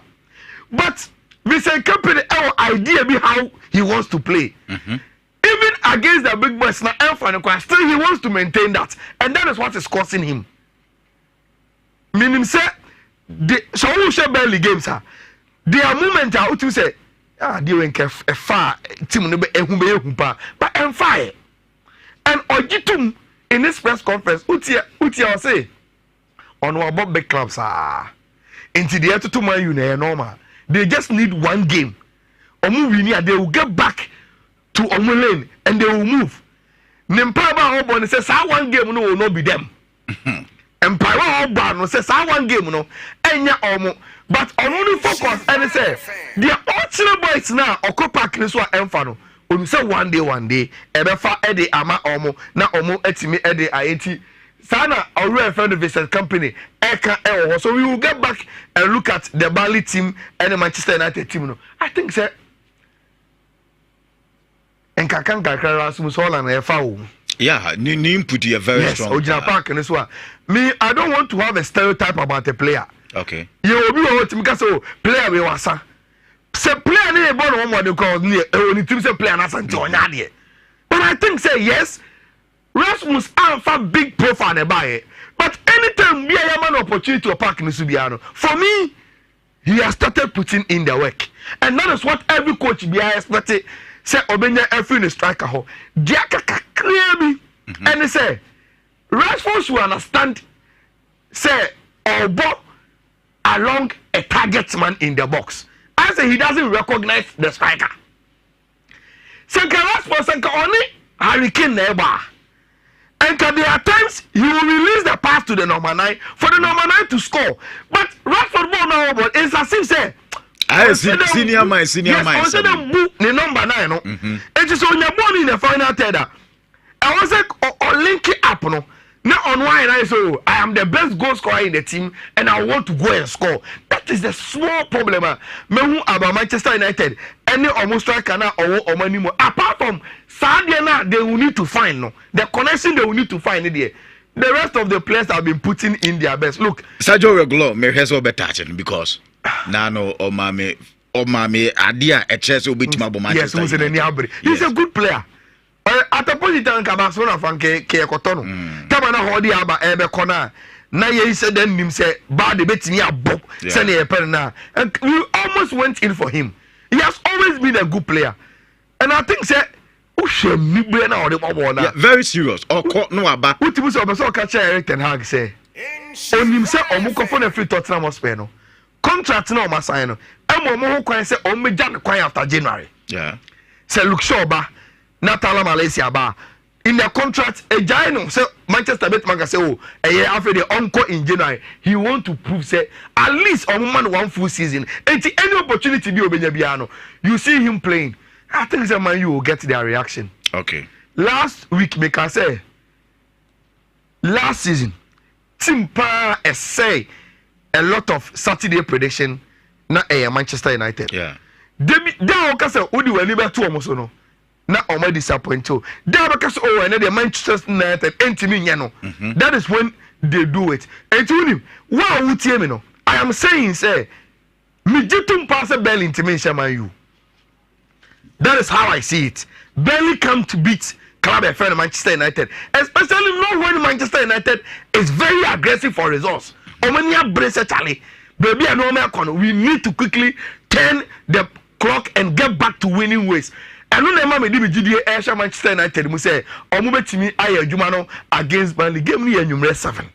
but this company our idea be how he wants to play. Even against the big boys now, still he wants to maintain that, and that is what is causing him. Meaning say. So who share Burnley games ha? Their moment out to say, they went a far team no be ehumpa, but I'm fire. And Ojitum in this press conference, Utia say, on our big clubs into the other 2 Man U normal. They just need one game. Omu they will get back to Omulane and they will move. Nimpaba Obon says, one game no will not be them. Empire Obano says, one game no, enya omo, but on only focus and say, the ultimate boys now, Okopa Kinswa Enfano, when you say one day, Ebefa Ede Ama Omo, na Omo Etimi Ede Aeti, Sana already friend of Vincent Company, Eka Ewo. So we will get back and look at the Burnley team and the Manchester United team. No, I think, sir, and Kakanka Rasmus Holland and Efau. Yeah, new input is very strong. Ojina Park and this one. Me, I don't want to have a stereotype about a player. Okay. You will be able to make us a player we was. Say player near born one because near only team say player na santi onyade. But I think say yes, Rasmus Alpha big profile buy. But anytime we have an opportunity to park in Subiano, for me, he has started putting in the work, and that is what every coach be expected. Say Obenya every in striker ho. Diaka clear me, and they say Rashford should understand. Say Obo along a target man in the box. I say he doesn't recognize the striker. Say Rashford say only Hurricane neighbor. And there are times he will release the pass to the number 9 for the number 9 to score. But Rashford ball now, but it's as if say. I senior man. Yes, on the number 9, no. It is on your ball in the final third. I was like, or link it up, no. Now on why I say I am the best goal scorer in the team and I want to go and score. That is the small problem. Me about Manchester United. Any almost striker now or money more. Apart from Sadia, they will need to find the connection they will need to find it there. The rest of the players have been putting in their best. Look, Sergio Regulo may has all be touching because Nano or Mame idea a chess will be to Manchester. Yes, he's a good player. At a point in time, Barcelona fan ke Kotono. Tabana hodi aba ebe kona. Na ye said then him say bad debate ni abo. Send a pen na. And we almost went in for him. He has always been a good player. And I think say very serious. Or no aba. Utibu so so catch Eric Ten Hag say. On him say omuko for na free Tottenham Hotspur no. Contract na o ma sign no. Emo mo ho kwan say o me jan kwan after January. Yeah. Say look sure ba. Natala Malaysia ba in the contract a giant say Manchester Bet say oh a year after the encore in January he want to prove say at least on one full season and any opportunity be obenya biano you see him playing I think that man you will get their reaction. Okay. Last week make I say last season team pa say a lot of Saturday prediction na Manchester United. Yeah. They okay say odi we libe to omo so no. Na already disappointed. They because and the Manchester United entimi nya no. That is when they do it. And to him, why would you me no? I am saying say me jitum pass Bellingham to me shama you. That is how I see it. Bellingham come to beat Club FM Manchester United, especially not when Manchester United is very aggressive for results. Omania brace Charlie. Baby, I know we need to quickly turn the clock and get back to winning ways. I know that me di GDA Asia Manchester United mu say omo betimi aye adwuma no against Burnley game ni enwumre 7.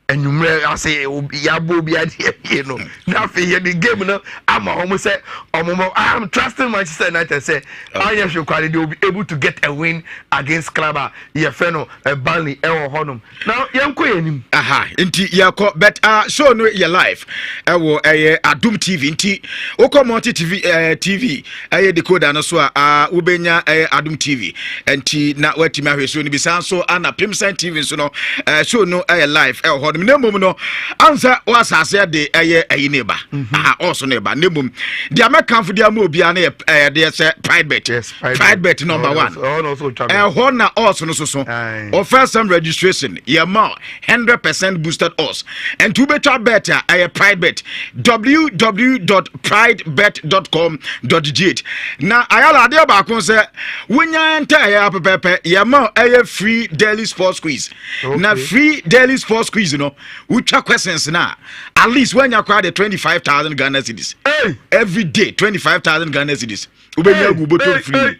Enwumre I say yabo bi ade you know. Na fe here the game no ama omo say omo I am trusting Manchester United say I should quality they will be able to get a win against Club ye fe no Burnley e wo honum. Now yenko yanim. Aha, inti yakọ but show no your life. E wo Adum TV inti Okomonti TV decoder no so ubenya Adum TV enti na watimi ahweso ni bisan so ana Pimsan TV so no show no live e ho nemum no ansa wasase de neba also neba nemum dia mekanfo dia ma obia na de say pride bet. Yes, pride bet number 1 ho na also no so first time registration your more 100% boosted odds and to better bet pride bet www.pridebet.com.gh na ayala de ba kon say wonya enta pepepe your more free daily sports quiz. Na free daily sports quiz no utwa questions na at least when you crowd the 25,000 Ghana cedis every day 25,000 Ghana cedis ubenya gu bottle free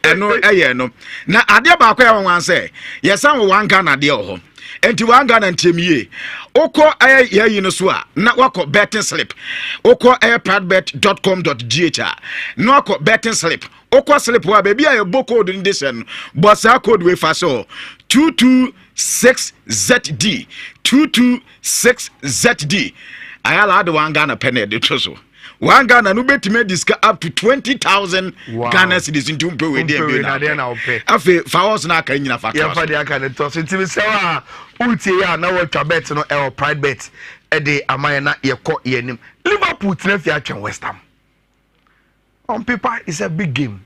eno no na ade ba kwa wan say yesan wo wan Ghana de ho enti wan Ghana ntemie okọ yi no so a na wakọ betting slip okọ pridebet.com.gh na wakọ betting slip okọ slip wa baby ayo code in this and but sa code we fa so 226ZD 226ZD ayala ade wan Ghana penny de so one Ghana no betime disca up to 20,000 Ghana cedis into mpe we dey na afi fawos na aka nyina factor ya fa dey aka ne to so ntimi sewa utie ya na watwa bet no pride bet de amaye na yekọ yenim Liverpool tena fi atwen West Ham on paper it's a big game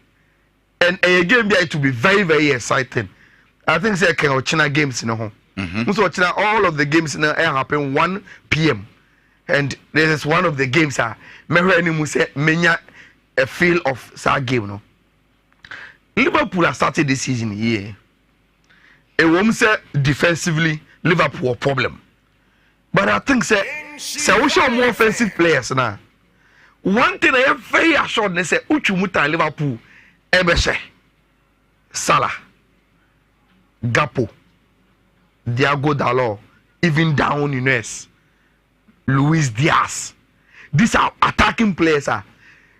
and a game there to be very very exciting. I think say can China games no ho so China all of the games now happen 1 p.m. and this is one of the games me say menya a feel of that game no. Liverpool has started this season here. A woman say defensively Liverpool problem. But I think say we show more offensive players now. One thing I am very assured they say Uchumuta Liverpool Ebese Salah Gapo Diago Dalot even Darwin Núñez Luis Diaz. These are attacking players.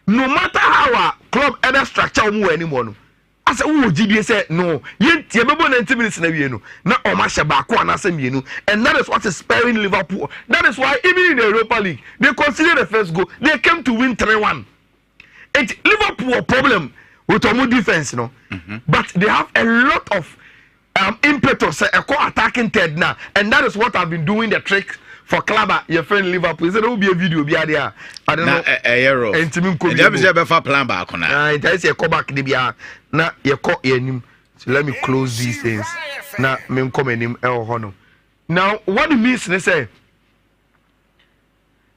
No matter how our club ever structure move anymore. I say, oh, GBA said, no, you have 90 minutes in no. Now, Omasha Bako and Asem, and that is what is sparing Liverpool. That is why, even in the Europa League, they consider the first goal. They came to win 3-1. And Liverpool problem with our defense, but they have a lot of impetus a attacking third now, and that is what I've been doing the trick for club your friend Liverpool. Is there will be a video be there? I don't know. A euro. And to me, plan back on that. It is a call back the bia. Now you call him. So let me close these things. Now me come in him El Hono. Now what it means they say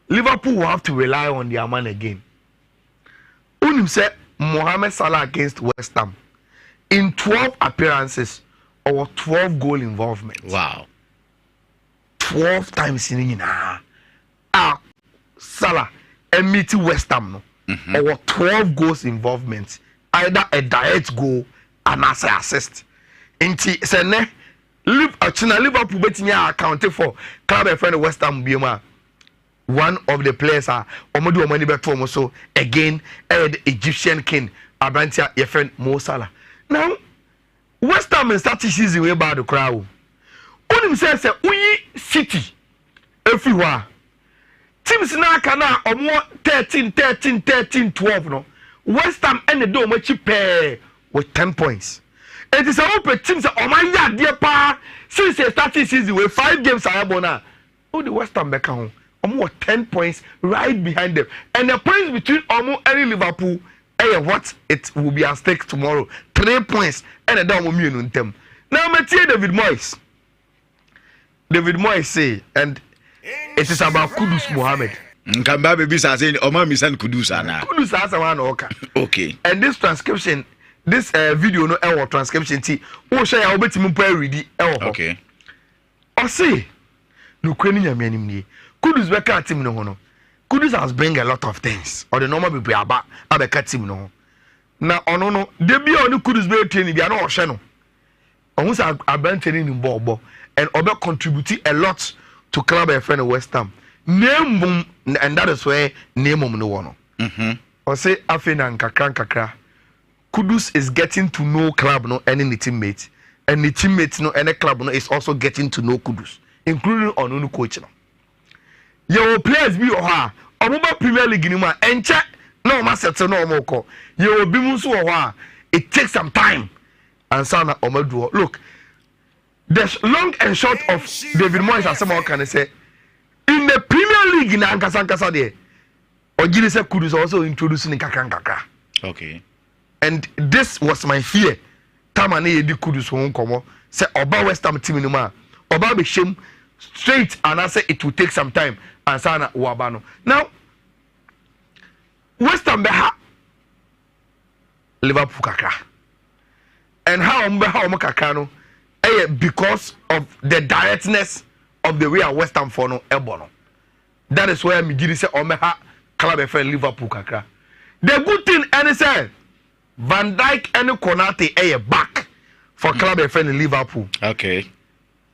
Liverpool will have to rely on their man again. Unim said Mohamed Salah against West Ham in 12 appearances or 12 goal involvement. Wow. 12 times in Salah and meet West Ham no or 12 goals involvement, either a direct goal and as an assist. Inti sene Liverpool betting accounted for club friend West Ham Bioma. One of the players are Omodu Omani Beto so again the Egyptian king Abrantia your friend Mo Salah. Now West Ham start season way bad the crowd. Unim says we City everywhere. Teams na kana omo 13 12 no. West Ham and the do much pair with 10 points. It is a open teams that omo ya dear pa since they started season with 5 games ayabona. Oh the West Ham back home. Omo 10 points right behind them. And the points between Omo and Liverpool what it will be at stake tomorrow. 3 points and a down with them. Now me tell David Moyes say, and it is about Kudus Mohammed. Nkamba baby saying Oma misan Kudus ana. Kudus has one oka. Okay. And this transcription, this video no our transcription ti wo share ya obetimi po ready Okay. O say no kwani nyame anim nie. Kudus be ka team no ho no. Kudus has bring a lot of things. Or the normal people abeka team no. Na ono no de bia oni Kudus be training bia na o hwe no. Ohun say abanteni ni bobo and obe contribute a lot to club a friend West Ham. Name and that is where name no one. Or say afena nkakra. Kudus is getting to know club no any teammate, and the teammates no any club no is also getting to know Kudus, including on coach no. Your players be oha omoba Premier League ni ma enche no ma settle no omoko you will be musu oha it takes some time and sana omoduo. Look, the long and short of David Moyes as someone can say in the Premier League na ankasa there Ojiri say Kudus also introducing kakra. Okay. And this was my fear. Tamane yedi Kudus won komo say oba West Ham team no ma oba be shame straight and I say it will take some time and sana wabano. Now West Ham beha Liverpool kakra. And how kakra no because of the directness of the way West Ham for no ebono. That is why me say omeha club friend Liverpool kakra. The good thing and say Van Dijk and Konate back for club friend Liverpool. Okay.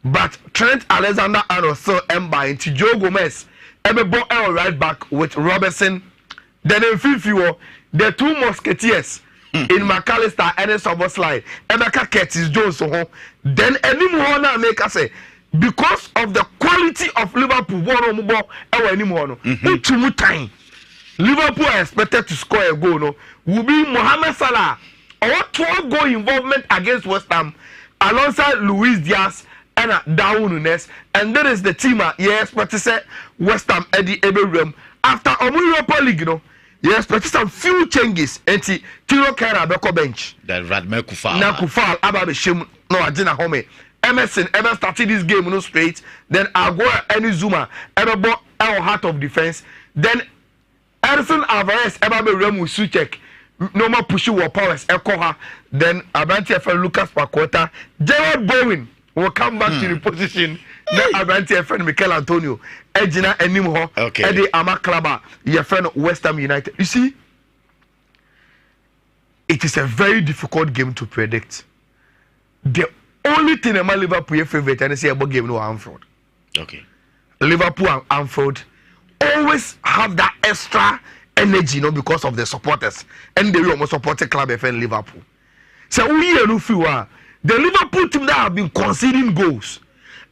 But Trent Alexander-Arnold still by into Joe Gomez. Ebebo right back with Robertson. Then in Fifiwo, the 2 Musketeers in McAllister and Soboslai. Ebeka Curtis Jones. Then anymore now make us say because of the quality of Liverpool, too much time. Liverpool are expected to score a goal. No, will be Mohamed Salah or 12 goal involvement against West Ham alongside Luis Diaz and Darwin Nunes, and that is the team. Yes, but to say West Ham Eddie Abraham after Europa League, you know, yes, but some few changes. And Tiro Kara Beko bench. That Radme Kufal. Na Kufal Ababe Shim no Adina Home. Emerson ever started this game no straight. Then Agua and Zuma ever bought our heart of defense. Then Edson Alvarez ever be Remu Suchek. No more pushing war powers. Ekoha. Then Abanti for Lucas Paqueta. Gerard Bowen will come back to the position. Then Abanti friend Mikel Antonio. Ejina Enimho. Okay. Eddie Amaklaba. Your friend West Ham United. You see, it is a very difficult game to predict. The only thing about Liverpool favorite and say about game no Anfield. Okay. Liverpool and Anfield always have that extra energy, because of the supporters and they almost support the club FN Liverpool. So we are the Liverpool team that have been conceding goals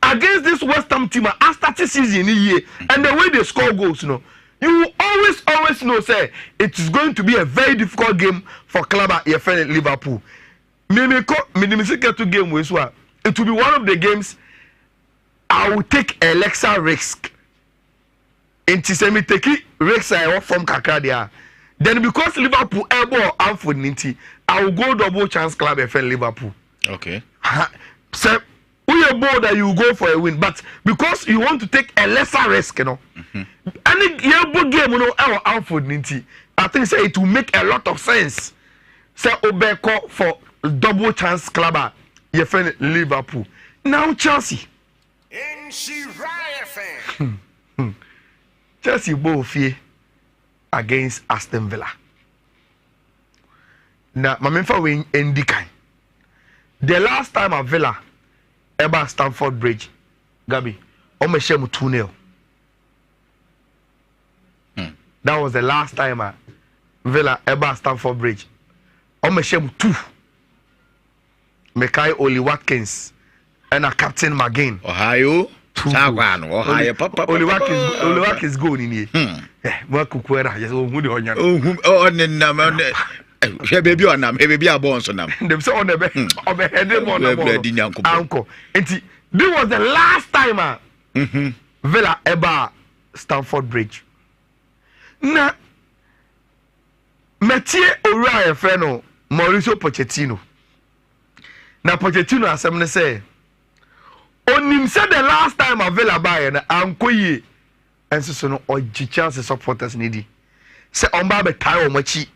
against this West Ham team after the season year and the way they score goals, you will always know say it is going to be a very difficult game for club FN Liverpool. Me to game with it will be one of the games I will take a lesser risk. Into semi take risk I from Kakadia. Then because Liverpool elbow Anfield Ninti, I will go double chance club FN Liverpool. Okay. So we are bold that you go for a win, but because you want to take a lesser risk, you know. Any game, you know, our Anfield Ninti, I think say it will make a lot of sense. Say Obeko for double chance club FN Liverpool. Now Chelsea. Nhyira FM. Chelsea both against Aston Villa. Now, my member win Ndikai. The last time at Villa, ever Stamford Bridge, Gabi, almost 2-0. That was the last time at Villa, ever Stamford Bridge, almost 2. Mekai Oli Watkins and a Captain McGinn. Ohio. Ohio. Papa. Oli Watkins going in here. Kukwera just baby on them, baby are born on them. Them so on the head uncle. And this was the last time Villa ever Stamford Bridge. Na Mathieu Uriah Feno Mauricio Pochettino. Na Pochettino asem say onim said the last time Villa buy na ankoye. And so no Chelsea supporters needy. Say on Baba tie machi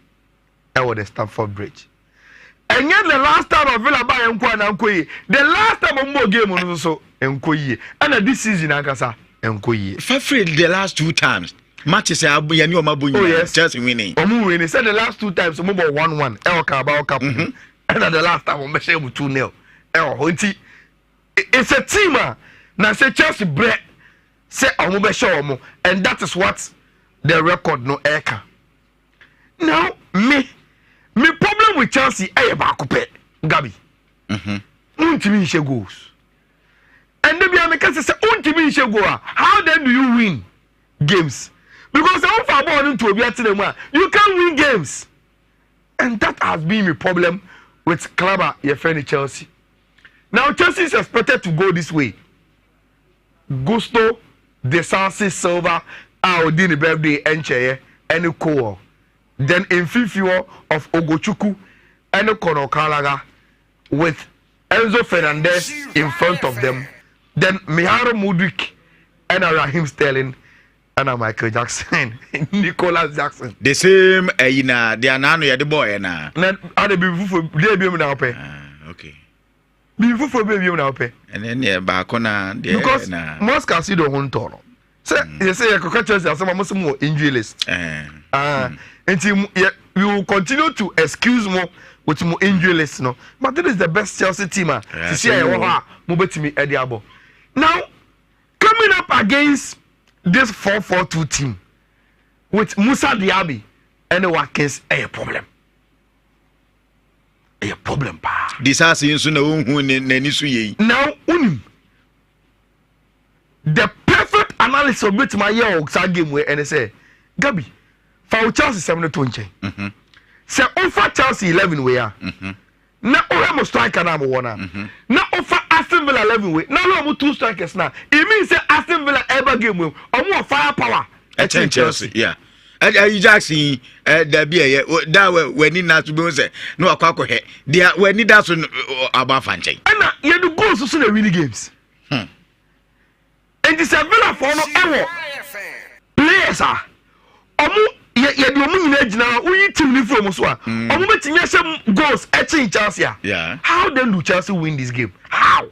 with the Stamford Bridge. And yet the last time of Villa buy Nkoye, the last time of more game on also Nkoye. And this season Ankasa Nkoye. For the last 2 times. Matches are Chelsea winning. Winning. Said the last 2 times more 1-1. El Carabao Cup. And the last time on Meshe 2-0. It's a team. Now say Chelsea break. Say show and that is what the record no eka. Now me problem with Chelsea Gabi. Untimi she goals. And then I can say untimi she goal. How then do you win games? Because you can't win games. And that has been my problem with club your friend Chelsea. Now Chelsea is expected to go this way. Gusto De Sansi Silva, our dinner birthday enche any core. Then in fifth of Ogochuku and Kono Kalaga with Enzo Fernandez in front of them. Then Mihara Mudrik and Raheem Sterling and Michael Jackson, Nicholas Jackson. The same ina they are now the boy na. Na ade be fufu dey be na ope. Okay. Be fufu be na ope. And then yeah back on because most can see the whole tour. Say you say you can Chelsea some more injury list. Until we will continue to excuse more with more injury list no. But this is the best Chelsea team to see how mo betimi Ediabo. Now coming up against this 4-4-2 team with Musa Diaby and Watkins a problem. A problem pa. This has in now the perfect analysis of which my year game where and say Gabi for Chelsea 7-20. Say offer Chelsea 11 way. Now we striker number 1. Now offer Aston Villa 11 way. Now we 2 strikers now. It means say Aston Villa ever game will or more firepower. Chelsea, yeah. You Jackson, there be that when he not to be say no akwa he. There when he does about Fanche. And you do go so the winning games. And this Villa for no error. Players are. You do mean now we team ni from so. Omo betimi some goals in Chelsea. Yeah. How then do Chelsea win this game? How?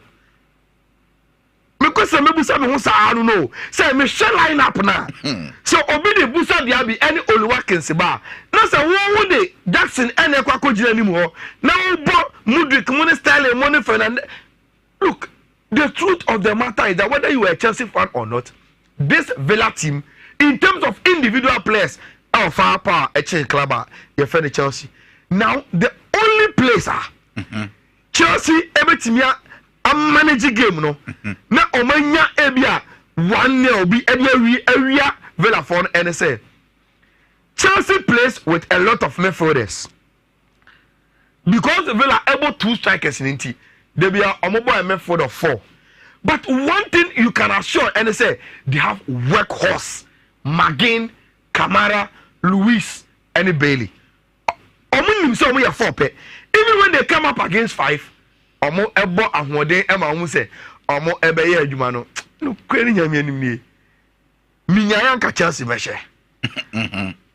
Because some people say I don't know. Say me share line up now. So obi the Musa Diaby any Oluwakense ba. Now say one day Jackson and Ekwako Jina ni mo. Now Mudrik money style money Fernandez. Look, the truth of the matter is that whether you are a Chelsea fan or not, this Villa team in terms of individual players our firepower a change club your friend Chelsea. Now the only place Chelsea everything manage game no. Na omanya ebia 1-0 be area Villa for NSA. Chelsea plays with a lot of midfielders. Because Villa able 2 strikers in it, they be omo boy meant for the 4. But one thing you can assure and say they have workhorse, Magin, Kamara, Luis, and Bailey. Omo nim say omo ya 4 pe. Even when they come up against 5, omo ebo ahode e ma omo say omo ebe ye adwuma no kwani nyame anim nie. Minyaya nka Chelsea be hye.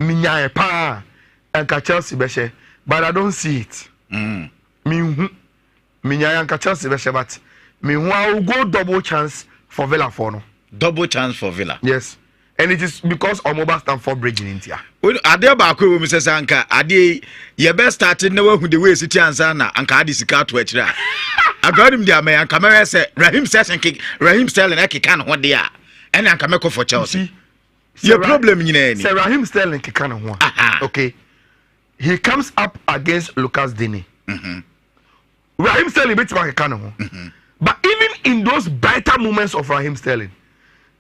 Minyaya pa nka Chelsea be hye, but I don't see it. Minyaya nka Chelsea be hye, but me will go double chance for Villa for no. Double chance for Villa. Yes. And it is because Omoba stand for bridging in here. Well, ade ba ko we say anka ade ye best starting na hu the way city ansa na anka ade sika to akira. Agodim dia me anka me say Raheem Sterling e kika no ho de a. And anka me ko for Chelsea. Your problem nyina ni. Say Raheem Sterling kika no ho. Okay. He comes up against Lucas Digne. Raheem Sterling beat kika no ho. But even in those brighter moments of Raheem Sterling,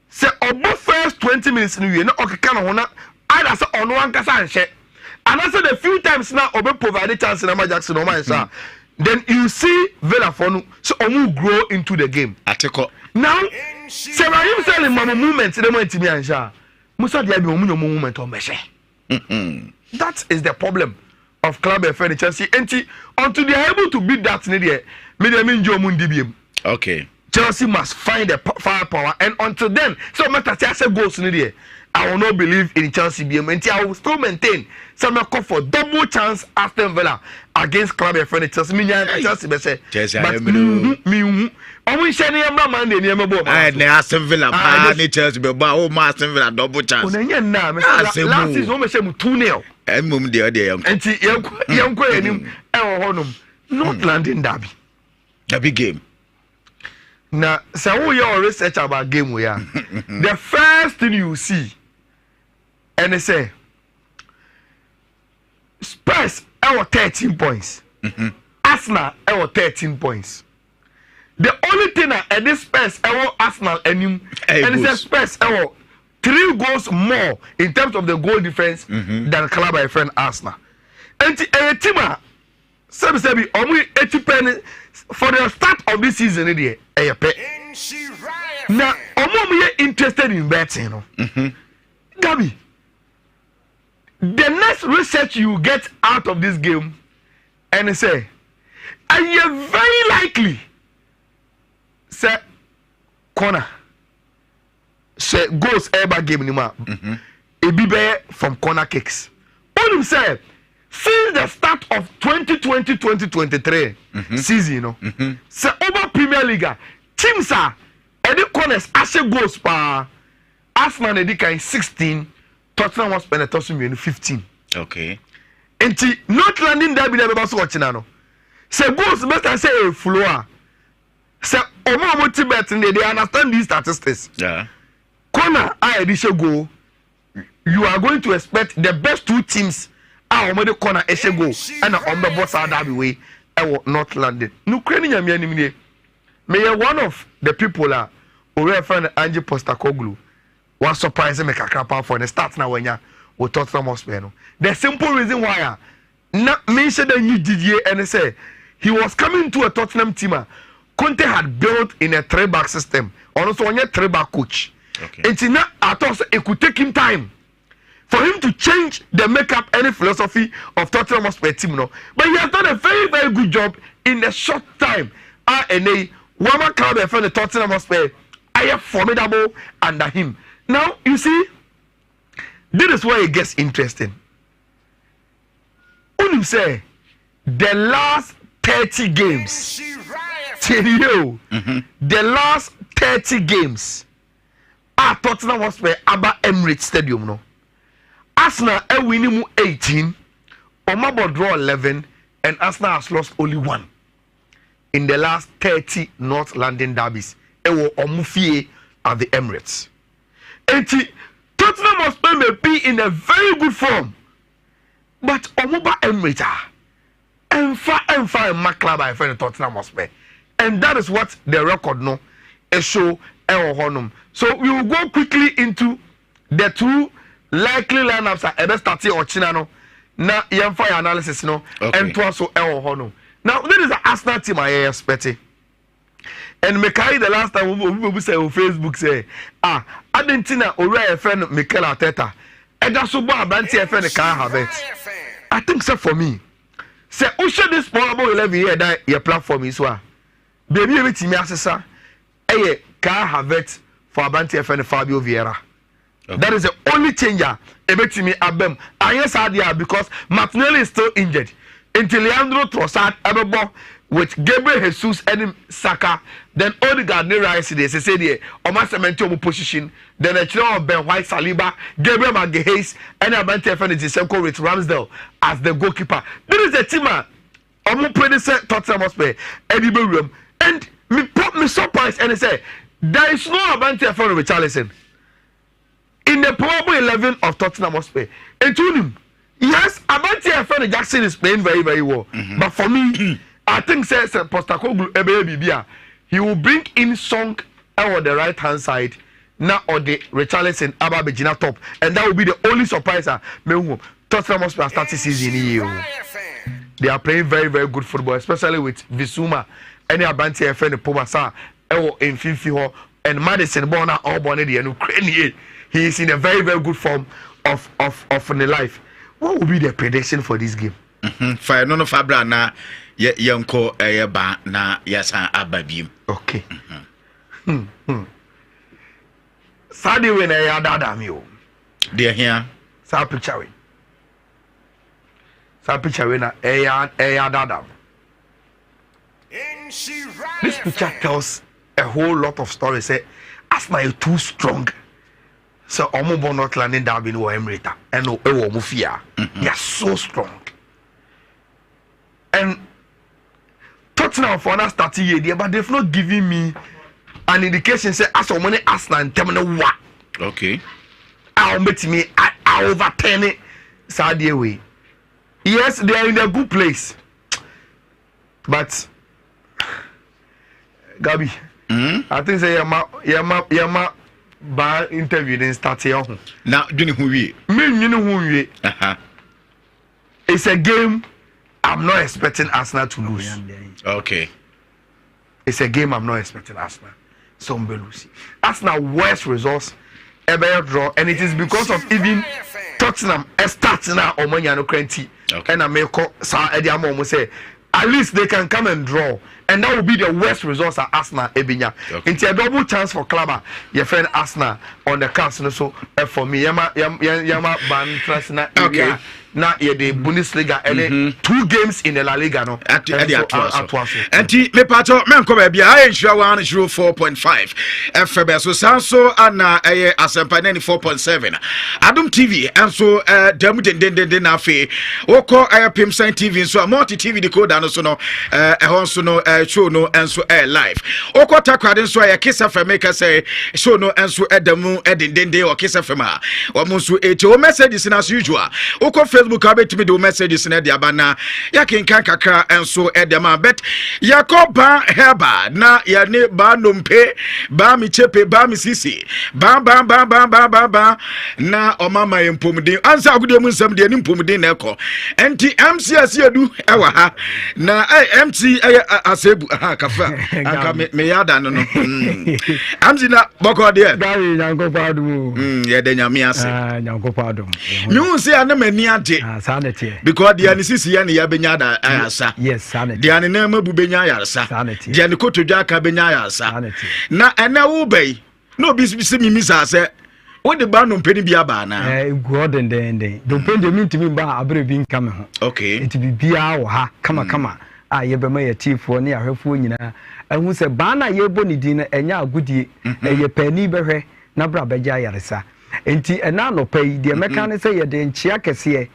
say about first 20 minutes in the okay kind of honor, I say on one kasa and share. And I said a few times now, Obe provided chance in Ama Jackson or my then you see Villa Fonu so Omu grow into the game. Ateko. Now, say Raheem Sterling mama movement in the moment to me and Sha. Musa Diaby Omu movement on Meshe. That is the problem of Club FN Chelsea. Until they are able to beat that in the media mean Joe Mundibium. Okay. Chelsea must find the firepower, and until then, so matter say goals in the I will not believe in Chelsea BM. I will still maintain some call for double chance Aston Villa against Club FM Chelsea. Chelsea be say, but me omo share na yamba man dey near bo. Na Aston Villa pa ni Chelsea be ba o ma Aston Villa double chance. Onanya na me last season o me share mu 2-0. Mum dey yam. Enti yanko yanim e wo honum. North London Derby. Derby game. Now, so your research about game we are. The first thing you see, and they say, Spurs our 13 points. Arsenal our 13 points. The only thing that this Spurs our Arsenal and it says Spurs our 3 goals more in terms of the goal difference than club by friend Arsenal. And a team, sebi only 80 penny for the start of this season. Now, I'm interested in betting. Gabi, the next research you get out of this game, and say, and you're very likely, say, corner, say, goes ever game in the a be from corner kicks. All him say, since the start of 2020-2023 season, say, over Premier League, teams are any corners ashe goals pa Arsenal edika in 16, Tottenham was penetration in 15. Okay. Enti North London Derby na be so watching no. Say goals better say a floor. Say omo bet they understand these statistics. Yeah. Corner I edisha goal. You are going to expect the best 2 teams are omo the corner eshe goal and on the boss Derby way North London. No Ukraine nyame anim nie. May one of the people are our friend Angie Postecoglou was surprising me kakra for the start now when ya we Tottenham Hotspur. The simple reason why not mention the new Didier and say he was coming to a Tottenham team. Conte had built in a 3-back system, also on a 3-back coach. Okay. It's not at all it could take him time for him to change the makeup any philosophy of Tottenham Hotspur team. No, but he has done a very, very good job in a short time. One club and friend the Tottenham Hotspur are formidable under him. Now you see, this is where it gets interesting. When you say the last 30 games, the last 30 games at Tottenham Hotspur about Emirates Stadium. No, Arsenal are winning 18, Omabo draw 11, and Arsenal has lost only 1. In the last 30 North London derbies, ewo omufie at the Emirates. Tottenham Hotspur may be in a very good form, but omuba Emirates and far my club I find Tottenham Hotspur, and that is what the record no show ewo honum. So we will go quickly into the 2 likely lineups at ever starting or Chinano. Na yemfa analysis no, and to also ewo honum. Now, there is an Arsenal team I expect. and me carry the last time we say on Facebook say Argentina ore friend Mikel Arteta and that's so bad banti friend can have it. I think so for me say who should this probable 11 year that your platform is wa baby with me asesa can have it for banti friend Fabio Vieira. Okay. That is the only changer to me abem. I yes idea because Martinelli is still injured. Until Leandro Trossard ever with Gabriel Jesus and Saka, then Odegaard Nhyira they say there almost a position, then a channel of Ben White Saliba, Gabriel Magalhaes, and Abante Fenix with Ramsdale as the goalkeeper. There is a team I'm pretty set Tottenham Hotspur, Eddie Bellingham, and me put me surprised and say there is no Abante Fenix with Richarlison in the probable 11 of Tottenham Hotspur. And to him, yes, Abante Fenix Jackson is playing very, very well, but for me. I think says Postecoglou he will bring in Song on the right hand side now or the Richarlison Ababejina top, and that will be the only surprise. Tottenham Hotspur starting season here. They are playing very, very good football, especially with Bissouma and Abante FN Pomasa in Fifi and Madison Bona all born in the Ukraine. He is in a very, very good form of the life. What will be the prediction for this game? Fire no Fabra na yanko ba na yasa ababim. Okay. Sadi when I dada mi o. Dear here. Sa picture we. Sa picture we na eya dada. This picture tells a whole lot of stories. Say Arsenal is too strong. So omo not landing Derby no Emirates and no omo fear. They are so strong. And Tottenham for now starting year, but they've not given me an indication. Say as money Arsenal and terminal what? Okay. I'll make me I overturn it. Saturday way. Yes, they are in a good place, but Gabi, I think say yama ba interview then start here. Now, do you know who we? Me, you know who we? It's a game. I'm not expecting Arsenal to lose. Okay. It's a game I'm not expecting Arsenal. Some lose. Arsenal worst results ever draw, and it is because of even Tottenham starting now on Manyano Krenti. And I may call Sir Eddie Amo say at least they can come and draw, and that will be the worst results at Arsenal Ebinya. It's a double chance for Clubber, your friend Arsenal on the castle. So for me, Yama ban trust na area. Na the Bundesliga and 2 games in the La Liga no at Enti me pato men ko ba bia I ensure 104.5 FB so sanso ana asempa 94.7 Adum TV enso demu den na fe woko Pimsan TV so multi TV decoder no so no ehon so no show no enso live woko takwade so Kiss FM make say show no enso edemu den o Kiss FM a wo so o messages as usual woko Facebook abet me do messages na dia bana ya kenkan kakra enso edema bet yakoba heba na ya ne ba nompe ba mi chepe ba mi sisi ba na omama yempomden ansa agudie mu nsam de nimpomden na ekọ enti MC asiedu ewa ha na MC asebu kafa anka me yada no MC na boko de gari nyankopa adum ye de nyame ase nyankopa adum mi hu se anamani ade sanity because the anisisi ya ne ya benya da ayasa yes sanity the anena mabu benya ayasa sanity the anikotodwa ka benya ayasa na ena wo bai no bi se mimisa se what the band on penny be aba na god and the penny mintimi ba abre bi nka me ho okay it be bia wo ha kama ye be ma ye tifo ne ahwefo nyina ehu se ba na ye bo ni din na enya agudie ye pani behwe na bra beja yaresa enti ena no pai de meka ne se ye de nchia kese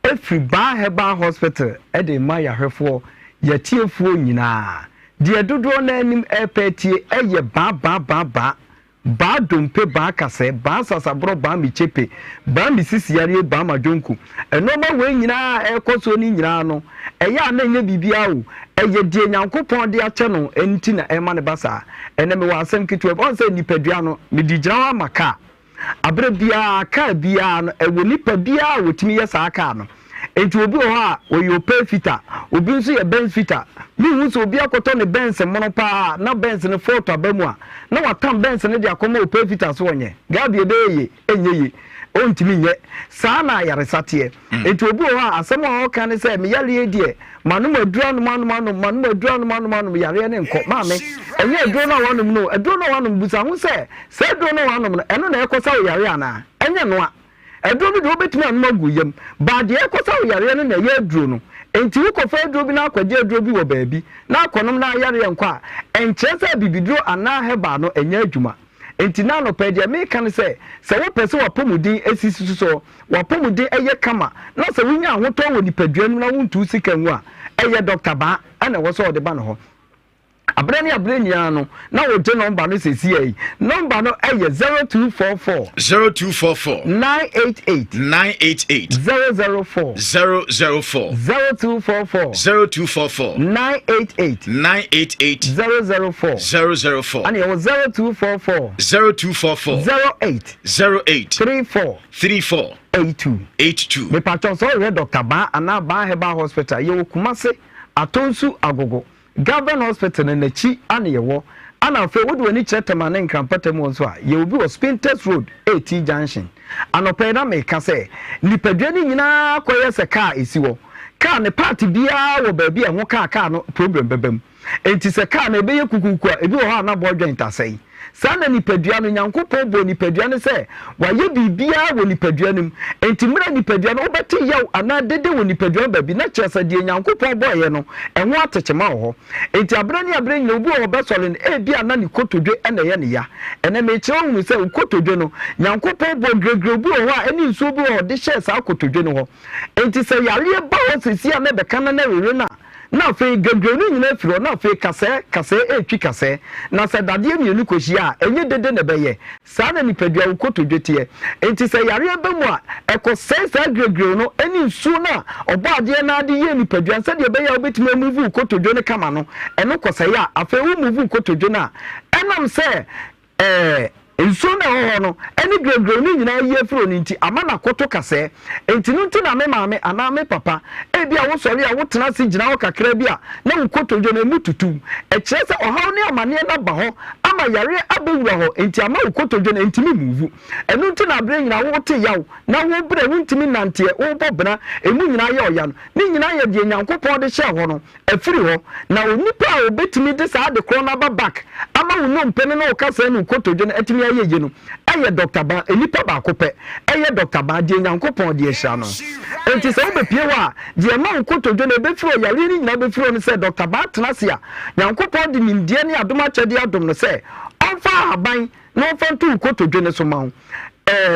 every Heba hospital e de ma yahwefo ye tiefo nyina de dodo na anim epetie eye ba dompe ba kase ba sasabro ba mi chepe ba mi sisiare ba majonku eno ma we nyina ekoso ni nyina no eya na nya bibia wo eye de nyankopon de ache no enti na ema ne basa ene me wa asem kitwe on se nipadua no me di gyina maka abre bia ka bia no ewo nipa bia wotimi yesa aka no enti obi ho a wo yo pay fita obi nso ye ben fita mi hu so obi akoto ne Benz mono pa na Benz ne photo abamu a na watam Benz ne de akoma o pefita so onye gabi edeye enye ontimi nye saa na yaresate enti obi o ha asem o kan ne say me yale die manum adura no manum adura no manum yare ne nko ma me enye adura no wanum no adura no wanum busa hu say adura no wanum no eno na ekosa o yare ana enye no a adura no de obetimi anuma guyem ba de ekosa o yare ne na ye adura no enti wo kofa adura bi na akwaje adura bi wo baabi na akonom na yare nko a enkyese bibiduro ana heba no enye adwuma enti na no pedia me kan se wo pese wa pomudin esisi so wa pomudin eye kama na se wunya ahoto wo nipaduanu na wontu sikanwu a eye Dr. Ba ana wo so de ba no ho abrani ano na wo je number no sesi yi number no eye 0244 988 004 0244 988 004 and it was 0244 08 34 82 me patron so re Dr. Ba ana Ba Heba Hospital ye Kumase Atonsu Agogo Government Hospital na chi ana yewo ana fe wodu ani chetema na nkrampatam so a ye obi o Spinters Road AT Junction anope na me ka se nipadwani nyina koye se car esiwo car ne party bia wo ba bia ho car no problem bebam enti se car na ebeye kukuku a ebi wo ha na bo dwenta sei sana nipadua no Nyankopon bo nipadua no se waye bibia wo nipadua nim enti mra nipadua no obete yaw ana dede wo nipadua ba bi na kyesa die Nyankopon boye no enwo atechema wo enti abrani na obi wo besole no bia na ni kotodwe ene ye ne ya ene me kire hu se kotodwe no Nyankopon bo gregre obi wo a eni nso obi wo de share sa kotodwe no ho enti se yare ba wo sisi a na be kana na rere na fe gagro ni nyina firo na fe kase etwi kase na se dade mienu kohia enye dede na beye sa na nipadua ukotodwetie enti se yare ba mu a ekosesa gagro no eni nsu na obo ade na ade ye nipadua se de beye obetime move ukotodwe ne kama no eno kosaya afa wo move ukotodwe na enam se nso na ho no eni gregre ni nyina ye fro ni nti amana koto kase enti no nti na me maame ana me papa bia wo sori a wo tena se gina wo kakra bia na wo koto jo na mututu kire se ohaw ne amane na ba ho ama yare abewura ho enti ama wo koto jo na enti mi muvu eno nti na bre nyina wo te yaw na wo bre wo ntimi nante wo bobna emu nyina ye oya no ni nyina ye de Nyankopon de hye ho no afiri ho na onipa a obetimi de sa de kro na ba back ama wo no mpene na wo kasa na koto jo na etimi aye no eye Dr. Ba enipa ba kope eye Dr. Ba de Nyankopon de hye no enti se wo be pie wa de ma nkoto jo na be firo yare ni nyina be firo no se Dr. Ba tenase a Nyankopon de nimdie ne adom akyede adom no se onfa haban na onfa ntu koto jo ne so ma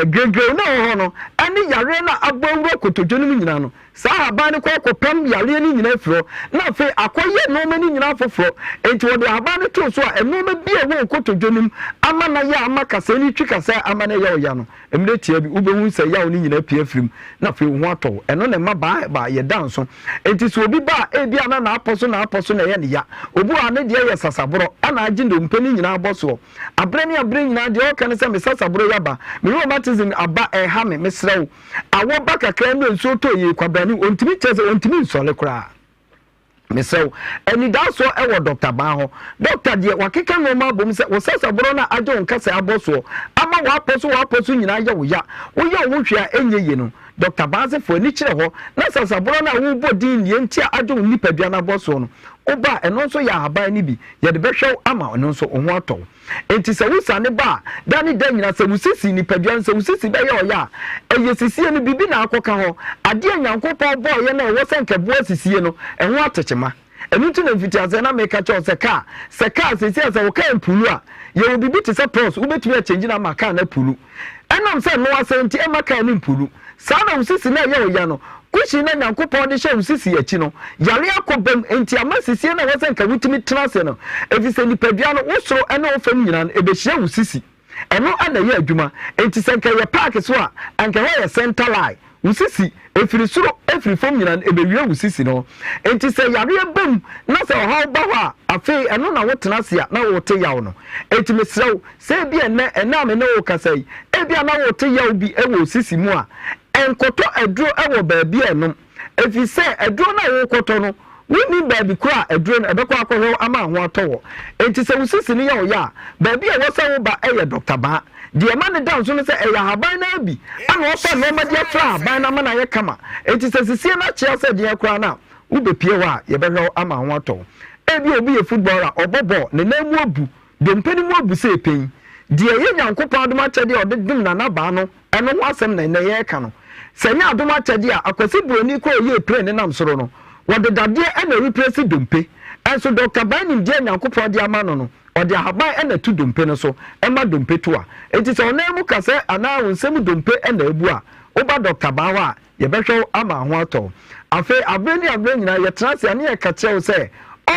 gregre na ho no ani yare na abawura koto jo no nyina no sa haban ko akopam yare ni nyina firo na fe akoye no mani nyina foforo enti wo de haban to so a eno ma bia wo koto jo nim ama na ya ama kasa ni twi kasa ama na ya oya no emre tia bi ubehu se ya oni nyina pia firim na fe ho ato eno na ma ba ye danso enti so obi ba bia na aposo na ye ne ya obu ane de ye sasaboro ana agi ndo mpani nyina aboso abre nyina de o kan se me sasaboro yaba me rheumatism aba ha me mesrew awo ba kakra no nso to ye kwabani ontimi chese ontimi nsole kra mesew eni daso ewo Dr. Ba ho Dr. de wakeka no ma bom se wo sasaboro na ajo nkase aboso ama wa aposo nyina ye wo ya wo hwea enye ye no Dr. Ba se fo ni kire ho na sasaboro na wo bodin ye ntia ajo nipadua na aboso no oba eno nso ya haban ni bi ye de behwew ama eno nso oho ato enti se wusa ne ba dani da nyina se wusisi nipadua nse wusisi be ye oya eye sisie no bibi na akoka ho ade Nyankopon bo ye na wo se nkebo sisie no eho atechema enu tu na mfitiaze na meka cho se ka sisie se wo ka empulu a ye wo bibi te se pros ubetumi a change na maka na pulu enam se no asenti e maka na mpulu sa na wusisi na ye oya no kushi na Nyankopon de hye usisi achi no yare akobam enti amasisie na wose nka wutimi trase no efise nipadua no wosoro ene ofam nyina no ebehye usisi eno ana ye adwuma enti senka ye park so a anka ye center line usisi efiri soro efiri fam nyina no ebewie usisi no enti se yare bam na se oha ba ho a afi eno na wotena se a na wote yaw no enti mesrew se bia ena me na wo kasai ebia na wote yaw bi ewo usisi mu a enkoto aduro ewo baabi enom efise aduro na wo koto no woni baabi kura aduro no ebekọ akọhwe ama ho atọwo enti se wusisi ne ya oya baabi a wosa wo ba eye Dr. Ba de ma ne dan so no se eya haban na bi ana wofa no ma de fra haban na ma na ye kama enti se sisi na chia se de kura na wo be pie wa ye behwe ama ho atọwo ebi obi ye footballer obobo ne namu abu de mpani mu abu se pen de ye nyankopon adoma kyede odedum na na ba no eno ho asem na ye ka no se nya adoma kyede a akwasi broni ko ye play ne nam soro no wode dade na replace dompe enso Dr. Banim de nyankopon de ama no no ode haban na tu dompe no so ema dompe to a enti se ona mu ka se ana wonsem dompe na ebu a oba Dr. Bawa ye behwe ama ho ato afi abeni nyina ye transe na ye ka chew se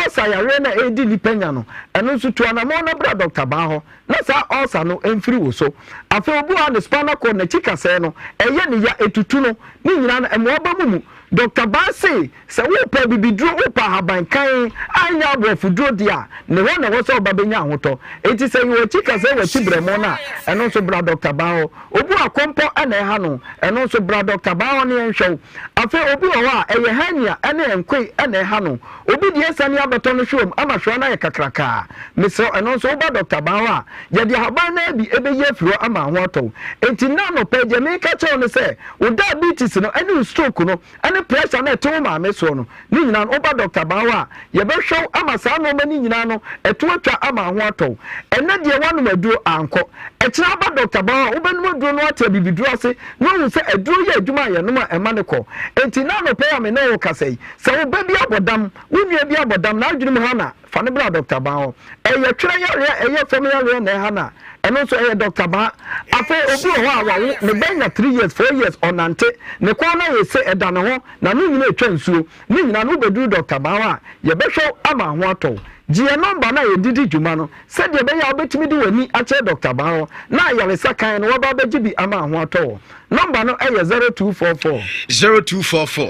osa yare na edi lipenya no eno nso to na mo na bra Dr. Baho na sa osa no emfiri wo so afi obu a ne spana ko na chika se no eye ne ya etutu no ni nyina na emo aba mu Dr. Basi se wo pa bibidro wo pa haban kan anya abofudro dia ne ho na wo so babenya ahoto enti se wo chika se wo tibremo na eno nso bra Dr. Baho obu akompo na ha no eno nso bra Dr. Baho ne enhwew afi obu wo a eye hania ene enkwe na ha no obi die sani abeto no hwom ama hwa na ye kakraka mesro eno nso oba Dr. Baho a ye de haban na bi ebeye firo ama ho ato enti na no page me ka chew no se wo diabetes no ene stroke no ene pressure na eto ma me so no ni nyina oba Dr. Baho a ye be hwew ama saa no ma ni nyina no eto atwa ama ho ato ene de wanu maduro anko ekira aba Dr. Baho obenum maduro no ata bibiduro ase no hu se aduro ye adwuma ye no ma ema ne ko enti na no pe ame na wo kasai se wo ba bi abodam wunua bi abodam na adwene mu ha na fa ne bra Dr. Baho eye twere eye fam yare na ha na eno so eye Dr. Baho afa obi ho a wa ne benya 3 years 4 years onante ne kwa na ye se eda ne ho na no nyina etwa nsuo ni nyina no beduru Dr. Baho a ye behwe ama ho ato GM number na ye didi dwuma no se de be ya obetimi di wani a che Dr. Baho na yare sakan no ba ba gibi ama ho ato number no eye 0244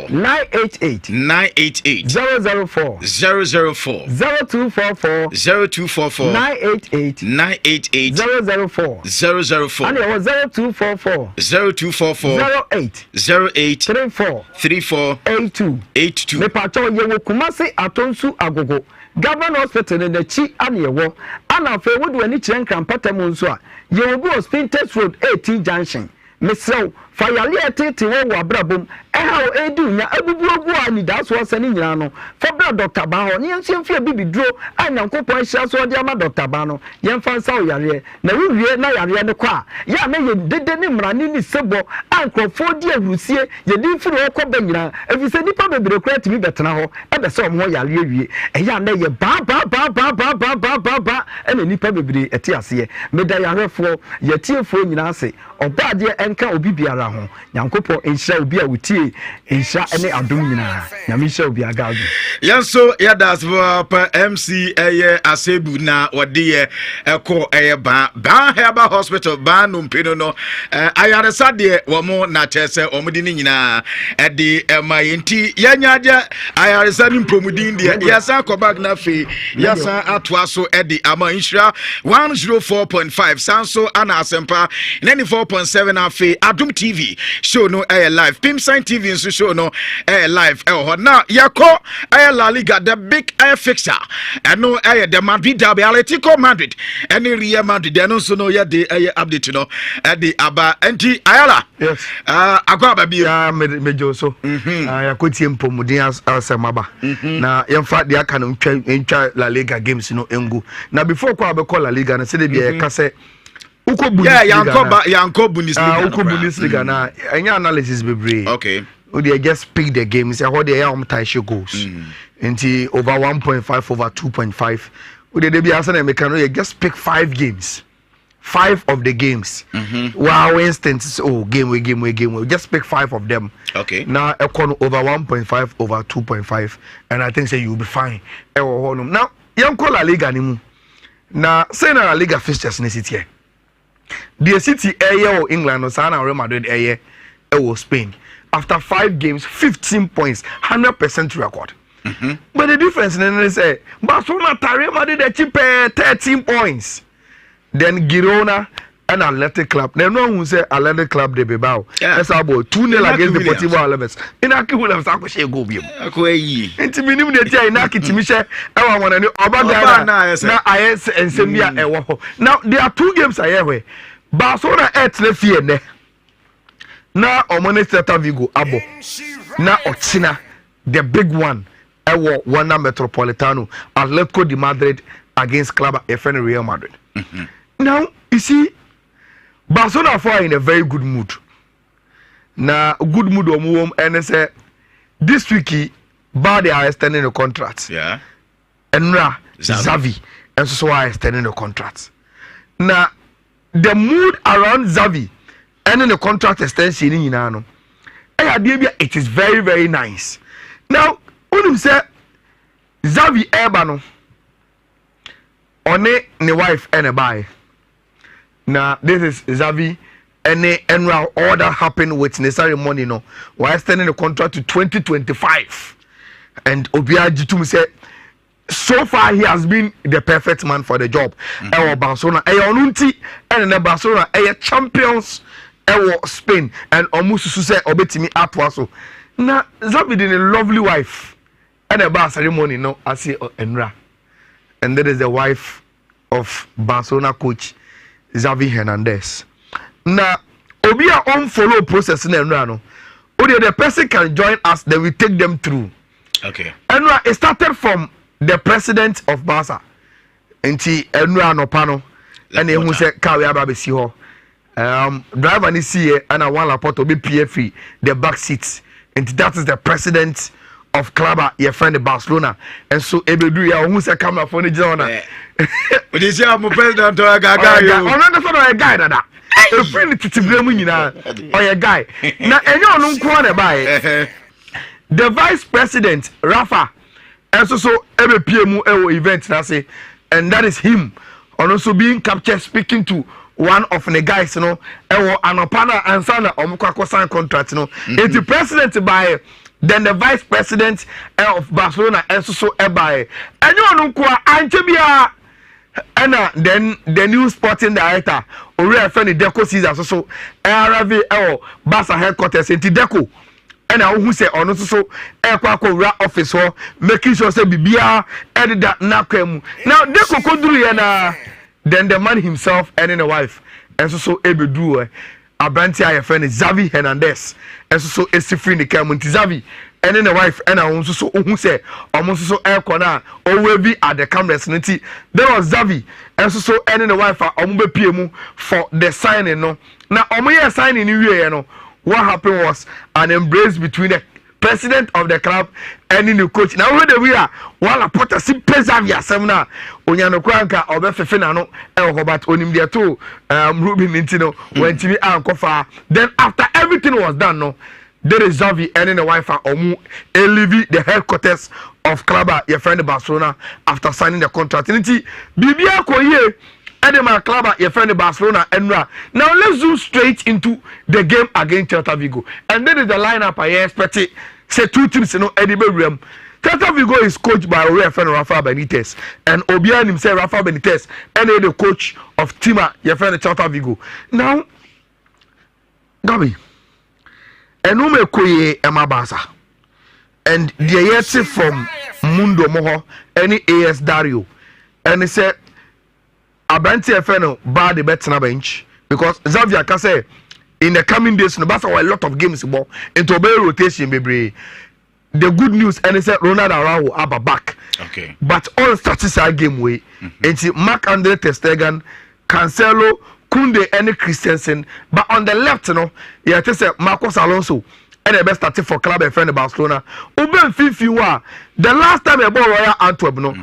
988 004 0244 988 004 and it was 0244 08 34 82 me pato ye wo kumase atonsu agogo Government Hospital in the Chi Aniewo, and I feel would any crank and patamunso. You will go spin test road 18 junction. Miss So, fire liate to Wabrabum, and how Edu, Abu and that's what's an Indiano. For Dr. Baho, Nian Symphia Bibi Draw, and Uncle Point Shas or Diama Dr. Bano, Yan Fan Sawyer, Naru Naya the Qua. Ya may you did the name running is Sabo, Uncle 4 dear Lucia, you did for all Cobena, if you said the probably credit to me better now, and the song more Yali, and Yan may ba, and any probably a TSC, made I have for your tear for Nase, or bad dear and can be biara ho nyankopo enhia obi a wutie enhia ene adom nyina nyamisha obi agadu yanso yadas pa MC eye asebu na wode eko eye ba heba hospital ba no mpino no ayaresa de wo mo na chese omudi ni nyina ede mayenti yanyaje ayaresa ni mpomudin de yasa kobag na fe yasa atoa so ede ama Nhyira 104.5 sanso ana asempa 94.7 afi Adum TV show no air live Pimsign TV nso show no air live now yako air La Liga the big air fixture no air the Madrid Derby Atletico Madrid any Real Madrid no so no ya the air update no the aba anti ayala yes agwa ba bi ya mejo so yakotie mpomudin asemaba na yemfa de aka no ntwa La Liga games no engu na before kwa be call La Liga na se de bia ka se uko Bundesliga uko Bundesliga na anya analysis bebre okay they just pick the games how they tie goals into over 1.5 over 2.5 they be asking them can just pick 5 games 5 of the games wow instances game we just pick 5 of them okay now over 1.5 over 2.5 and I think say you'll be fine now young call La Liga nimu na say na La Liga fixtures in city the city area or England or Sana Real Madrid area or Spain after 5 games 15 points 100% record but the difference is Barcelona Real Madrid they cheap 13 points then Girona and Athletic Club. Now no one say Athletic Club de Bilbao. Yeah. That's about 2-0 against the Williams. Deportivo Alaves. Inaki Williams akoshe go bi. Akoyi. Nti minim de tia Inaki timishe ewa wana ni Oba na IS and Sembia ewo ho. Now there are 2 games ayewe. Barcelona le fie ne. Na Omone Celta Vigo abo. Na Ochina the big one ewo Wanda Metropolitano Atletico de Madrid against Club FN Real Madrid. Now you see Barcelona are in a very good mood. Na good mood omuwom and say this week they are extending the contract. Yeah. Enra Xavi and so are extending the contract. Now the mood around Xavi and the contract extension in Yinano. It is very, very nice. Now, when you say Xavi Ebano one ne wife and a buy. Now this is Xavi and all that happened with necessary money no. We're extending the contract to 2025. And Obia Jitum said so far he has been the perfect man for the job. Barcelona and Barcelona champions Spain and almost say obetimi atwaso. Now Xavi did a lovely wife and a bar ceremony no I see Enra. And that is the wife of Barcelona coach Xavi Hernandez. Now, Obia unfollow process in Enra no. Only the person can join us, then we take them through. Okay. Enra, it started from the president of Barça. Nti Enra no pano. And he who said, "Kawi ababesi ho." Driver ni see and I want Laporte to be PFE the back seats. And that is the president of Club your friend Barcelona. And so Ebedu ya who say camera for the journal. But is your president or a guy? A guy that. A friend to Tiblemu or a guy. Now any on by the vice president Rafa. And so every PMU event that's it. And that is him. And also being captured speaking to one of the guys, you know, anopana and sana omukwa sign contract, you know. It's the president by then the vice president of Barcelona and so by and you know Antibia and then the new sporting director or friend Deco Caesar so RV Barca headquarters in Deco. And I who say on so office or making sure say Bibia edit that nakwemu. Now Deco Kodru then the man himself and then the wife and so Ebedu Abranti I friend Xavi Hernandez and so Esifri in the Camunti Xavi and then the wife and I also so who say almost so air corner or be at the cameras there was Xavi and so and then the wife are PMU for the signing no. Now Omoya signing in you know what happened was an embrace between the president of the club and the coach. Now where we are, while a potter si Xavi seminar, Onyano Kranka or Befefenano, El Robert Onim there too, Ruben Nintino, when TV Ankofa. Then after everything was done, no, there is Xavi and the wife Omu Elivi, the headquarters of club your friend Barcelona after signing the contract. Bibia Koye. Edema Club, your friend Barcelona, Enra. Now let's zoom straight into the game against Celta Vigo. And then is the lineup I expect. Say 2 teams, you know, Eddie Bellingham. Celta Vigo is coached by our friend Rafa Benitez. And Obian himself, Rafa Benitez, and the coach of Tima, your friend Celta Vigo. Now, Gabi, Enume Koye Emma Barça. And the yeti from Mundo Moho, any AS Dario. And he said, Abanti FNO bad the bet na bench because Xavier can say in the coming days no Barca a lot of games about into be rotation baby. The good news and he said Ronald Araujo are back. Okay. But all statistical game way. It's Marc-Andre ter Stegen, Cancelo, Kunde and Christensen. But on the left, you know, you have to say Marcos Alonso and the best started for club and friend Barcelona. Uben Fifi the last time I bought Royal Antwerp no.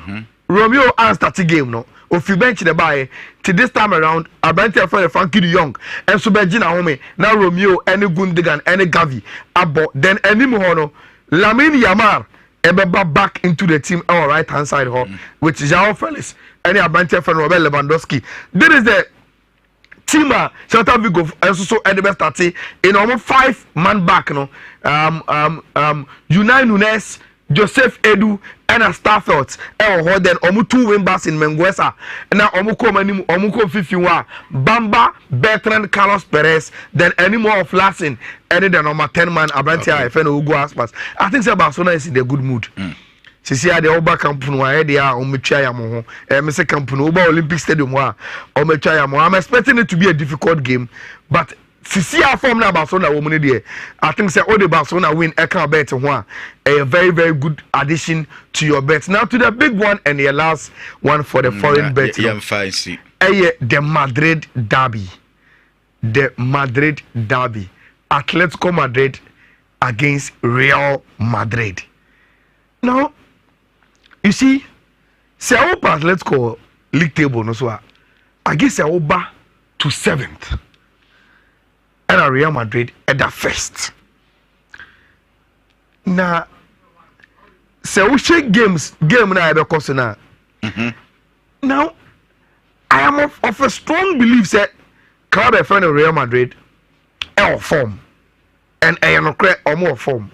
Romeo and started game no. If you bench the buy to this time around, I bench for Frankie de Jong and so Benjina home now Romeo any Gundogan any Gavi abo then any Mohono Lamine Yamal Ebeba back into the team on right hand side which is João Felix any Abante for Robert Lewandowski. This is the team Celta Vigo and so the best starting in almost 5-man back no Unai Nunes, Joseph Edu and a Starfelt hold then omu 2 wing backs in Menguesa na omu ko manim omu ko 51 Bamba Bertrand Carlos Perez then any more of Lassen any the number 10 man Abrantia Feno Ugo Aspas. I think say Barcelona is in a good mood. Sisi ade oba camp no aye dia omtwa ya mo ho me say camp no oba Olympic Stadium wa omtwa ya mo. I'm expecting it to be a difficult game, but Sisi a form na Barcelona wo mun dey. I think say all the Barcelona win e can bet ho a very very good addition to your bet. Now to the big one and the last one for the foreign bet. The Madrid Derby. The Madrid Derby. Atletico Madrid against Real Madrid. Now, you see, say Opa Atletico league table no so I guess say Oba to 7th. And Real Madrid at the first. Now, say we shake game na ebe koso na. Now, I am of a strong belief that club a friend of Real Madrid form and I am or more form.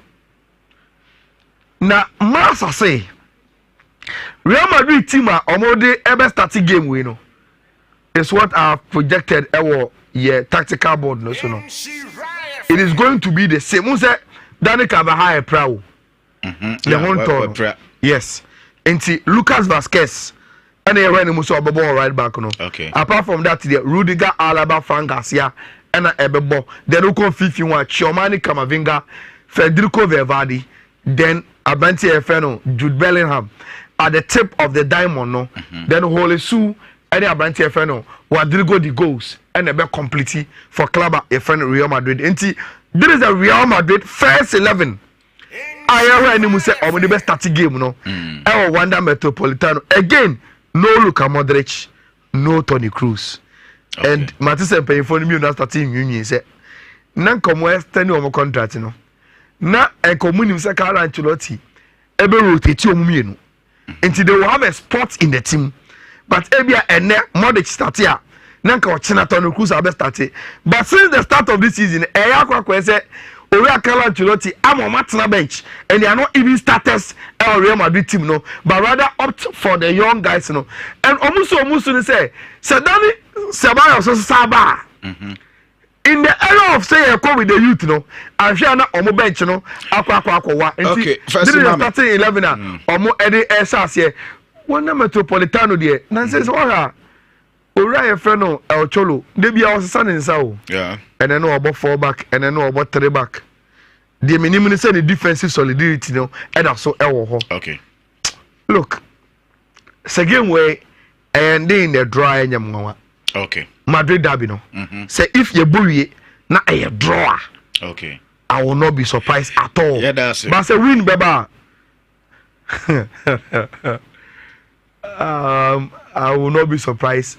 Now, Massa say Real Madrid team are almost ever starting game we know. It's what I've projected our tactical board no so no. It is going to be the same. Who said Danny Carvajal proud? Yes. And Lucas Vasquez and they ran muso ball right back no. Okay. Apart from that, the Rudiger, Alaba, Frank Garcia, and Ebebo. Then Uko 51, Chiomani Camavinga, Federico Valverde, then Abanti Efeno, Jude Bellingham at the tip of the diamond no. Then Holy Sue and Abanti Efeno, Rodrigo the goals and a bit completely for club Efeno Real Madrid. And this is a Real Madrid first 11. I heard him say, "Oh, the best starting game, no." I Wanda Metropolitano again. No Luka Modric, no Toni Kroos, and Matisse paying for me not starting union. Say, "Nan come West ten year contract, no." Na a community say Carlo Ancelotti, ebe rotate you no. Until they will have a spot in the team, but ebia ene Modric start here. Nan ka China Toni Kroos abe start. But since the start of this season, kwa say. Oria Carlo Ancelotti am on match bench and they are not even starters on Real Madrid team no, but rather opt for the young guys no. And almost say Sedani Sabaya so Saba. In the era of say come with the youth no, and share na omo bench no akwa. Okay, first starting 11 omo Eddie Esas here. One Metropolitano there. Na say so Oria Efreno El Cholo, they be our son in Sao. Yeah. And I know about 4 back, and I know about 3 back. The minimum say the defensive solidity, no, and also okay. Look, second way, and then the dry and your okay. Madrid Derby, no. Say if you bully, na a draw. Okay. I will not be surprised at all. Yeah, that's it. But say win, baba. I will not be surprised.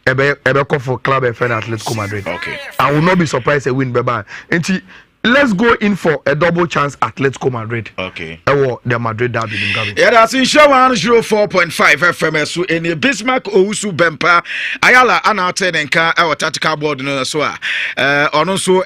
Ebe call for club FN Atletico Madrid. Okay. I will not be surprised a win, baba. And let's go in for a double chance Atletico Madrid. Okay. Or the Madrid Derby. Yeah, that's in show 104.5 FM. So in the Bismarck Owusu Bempa Ayala Anate Nenka our tactical board no so. Also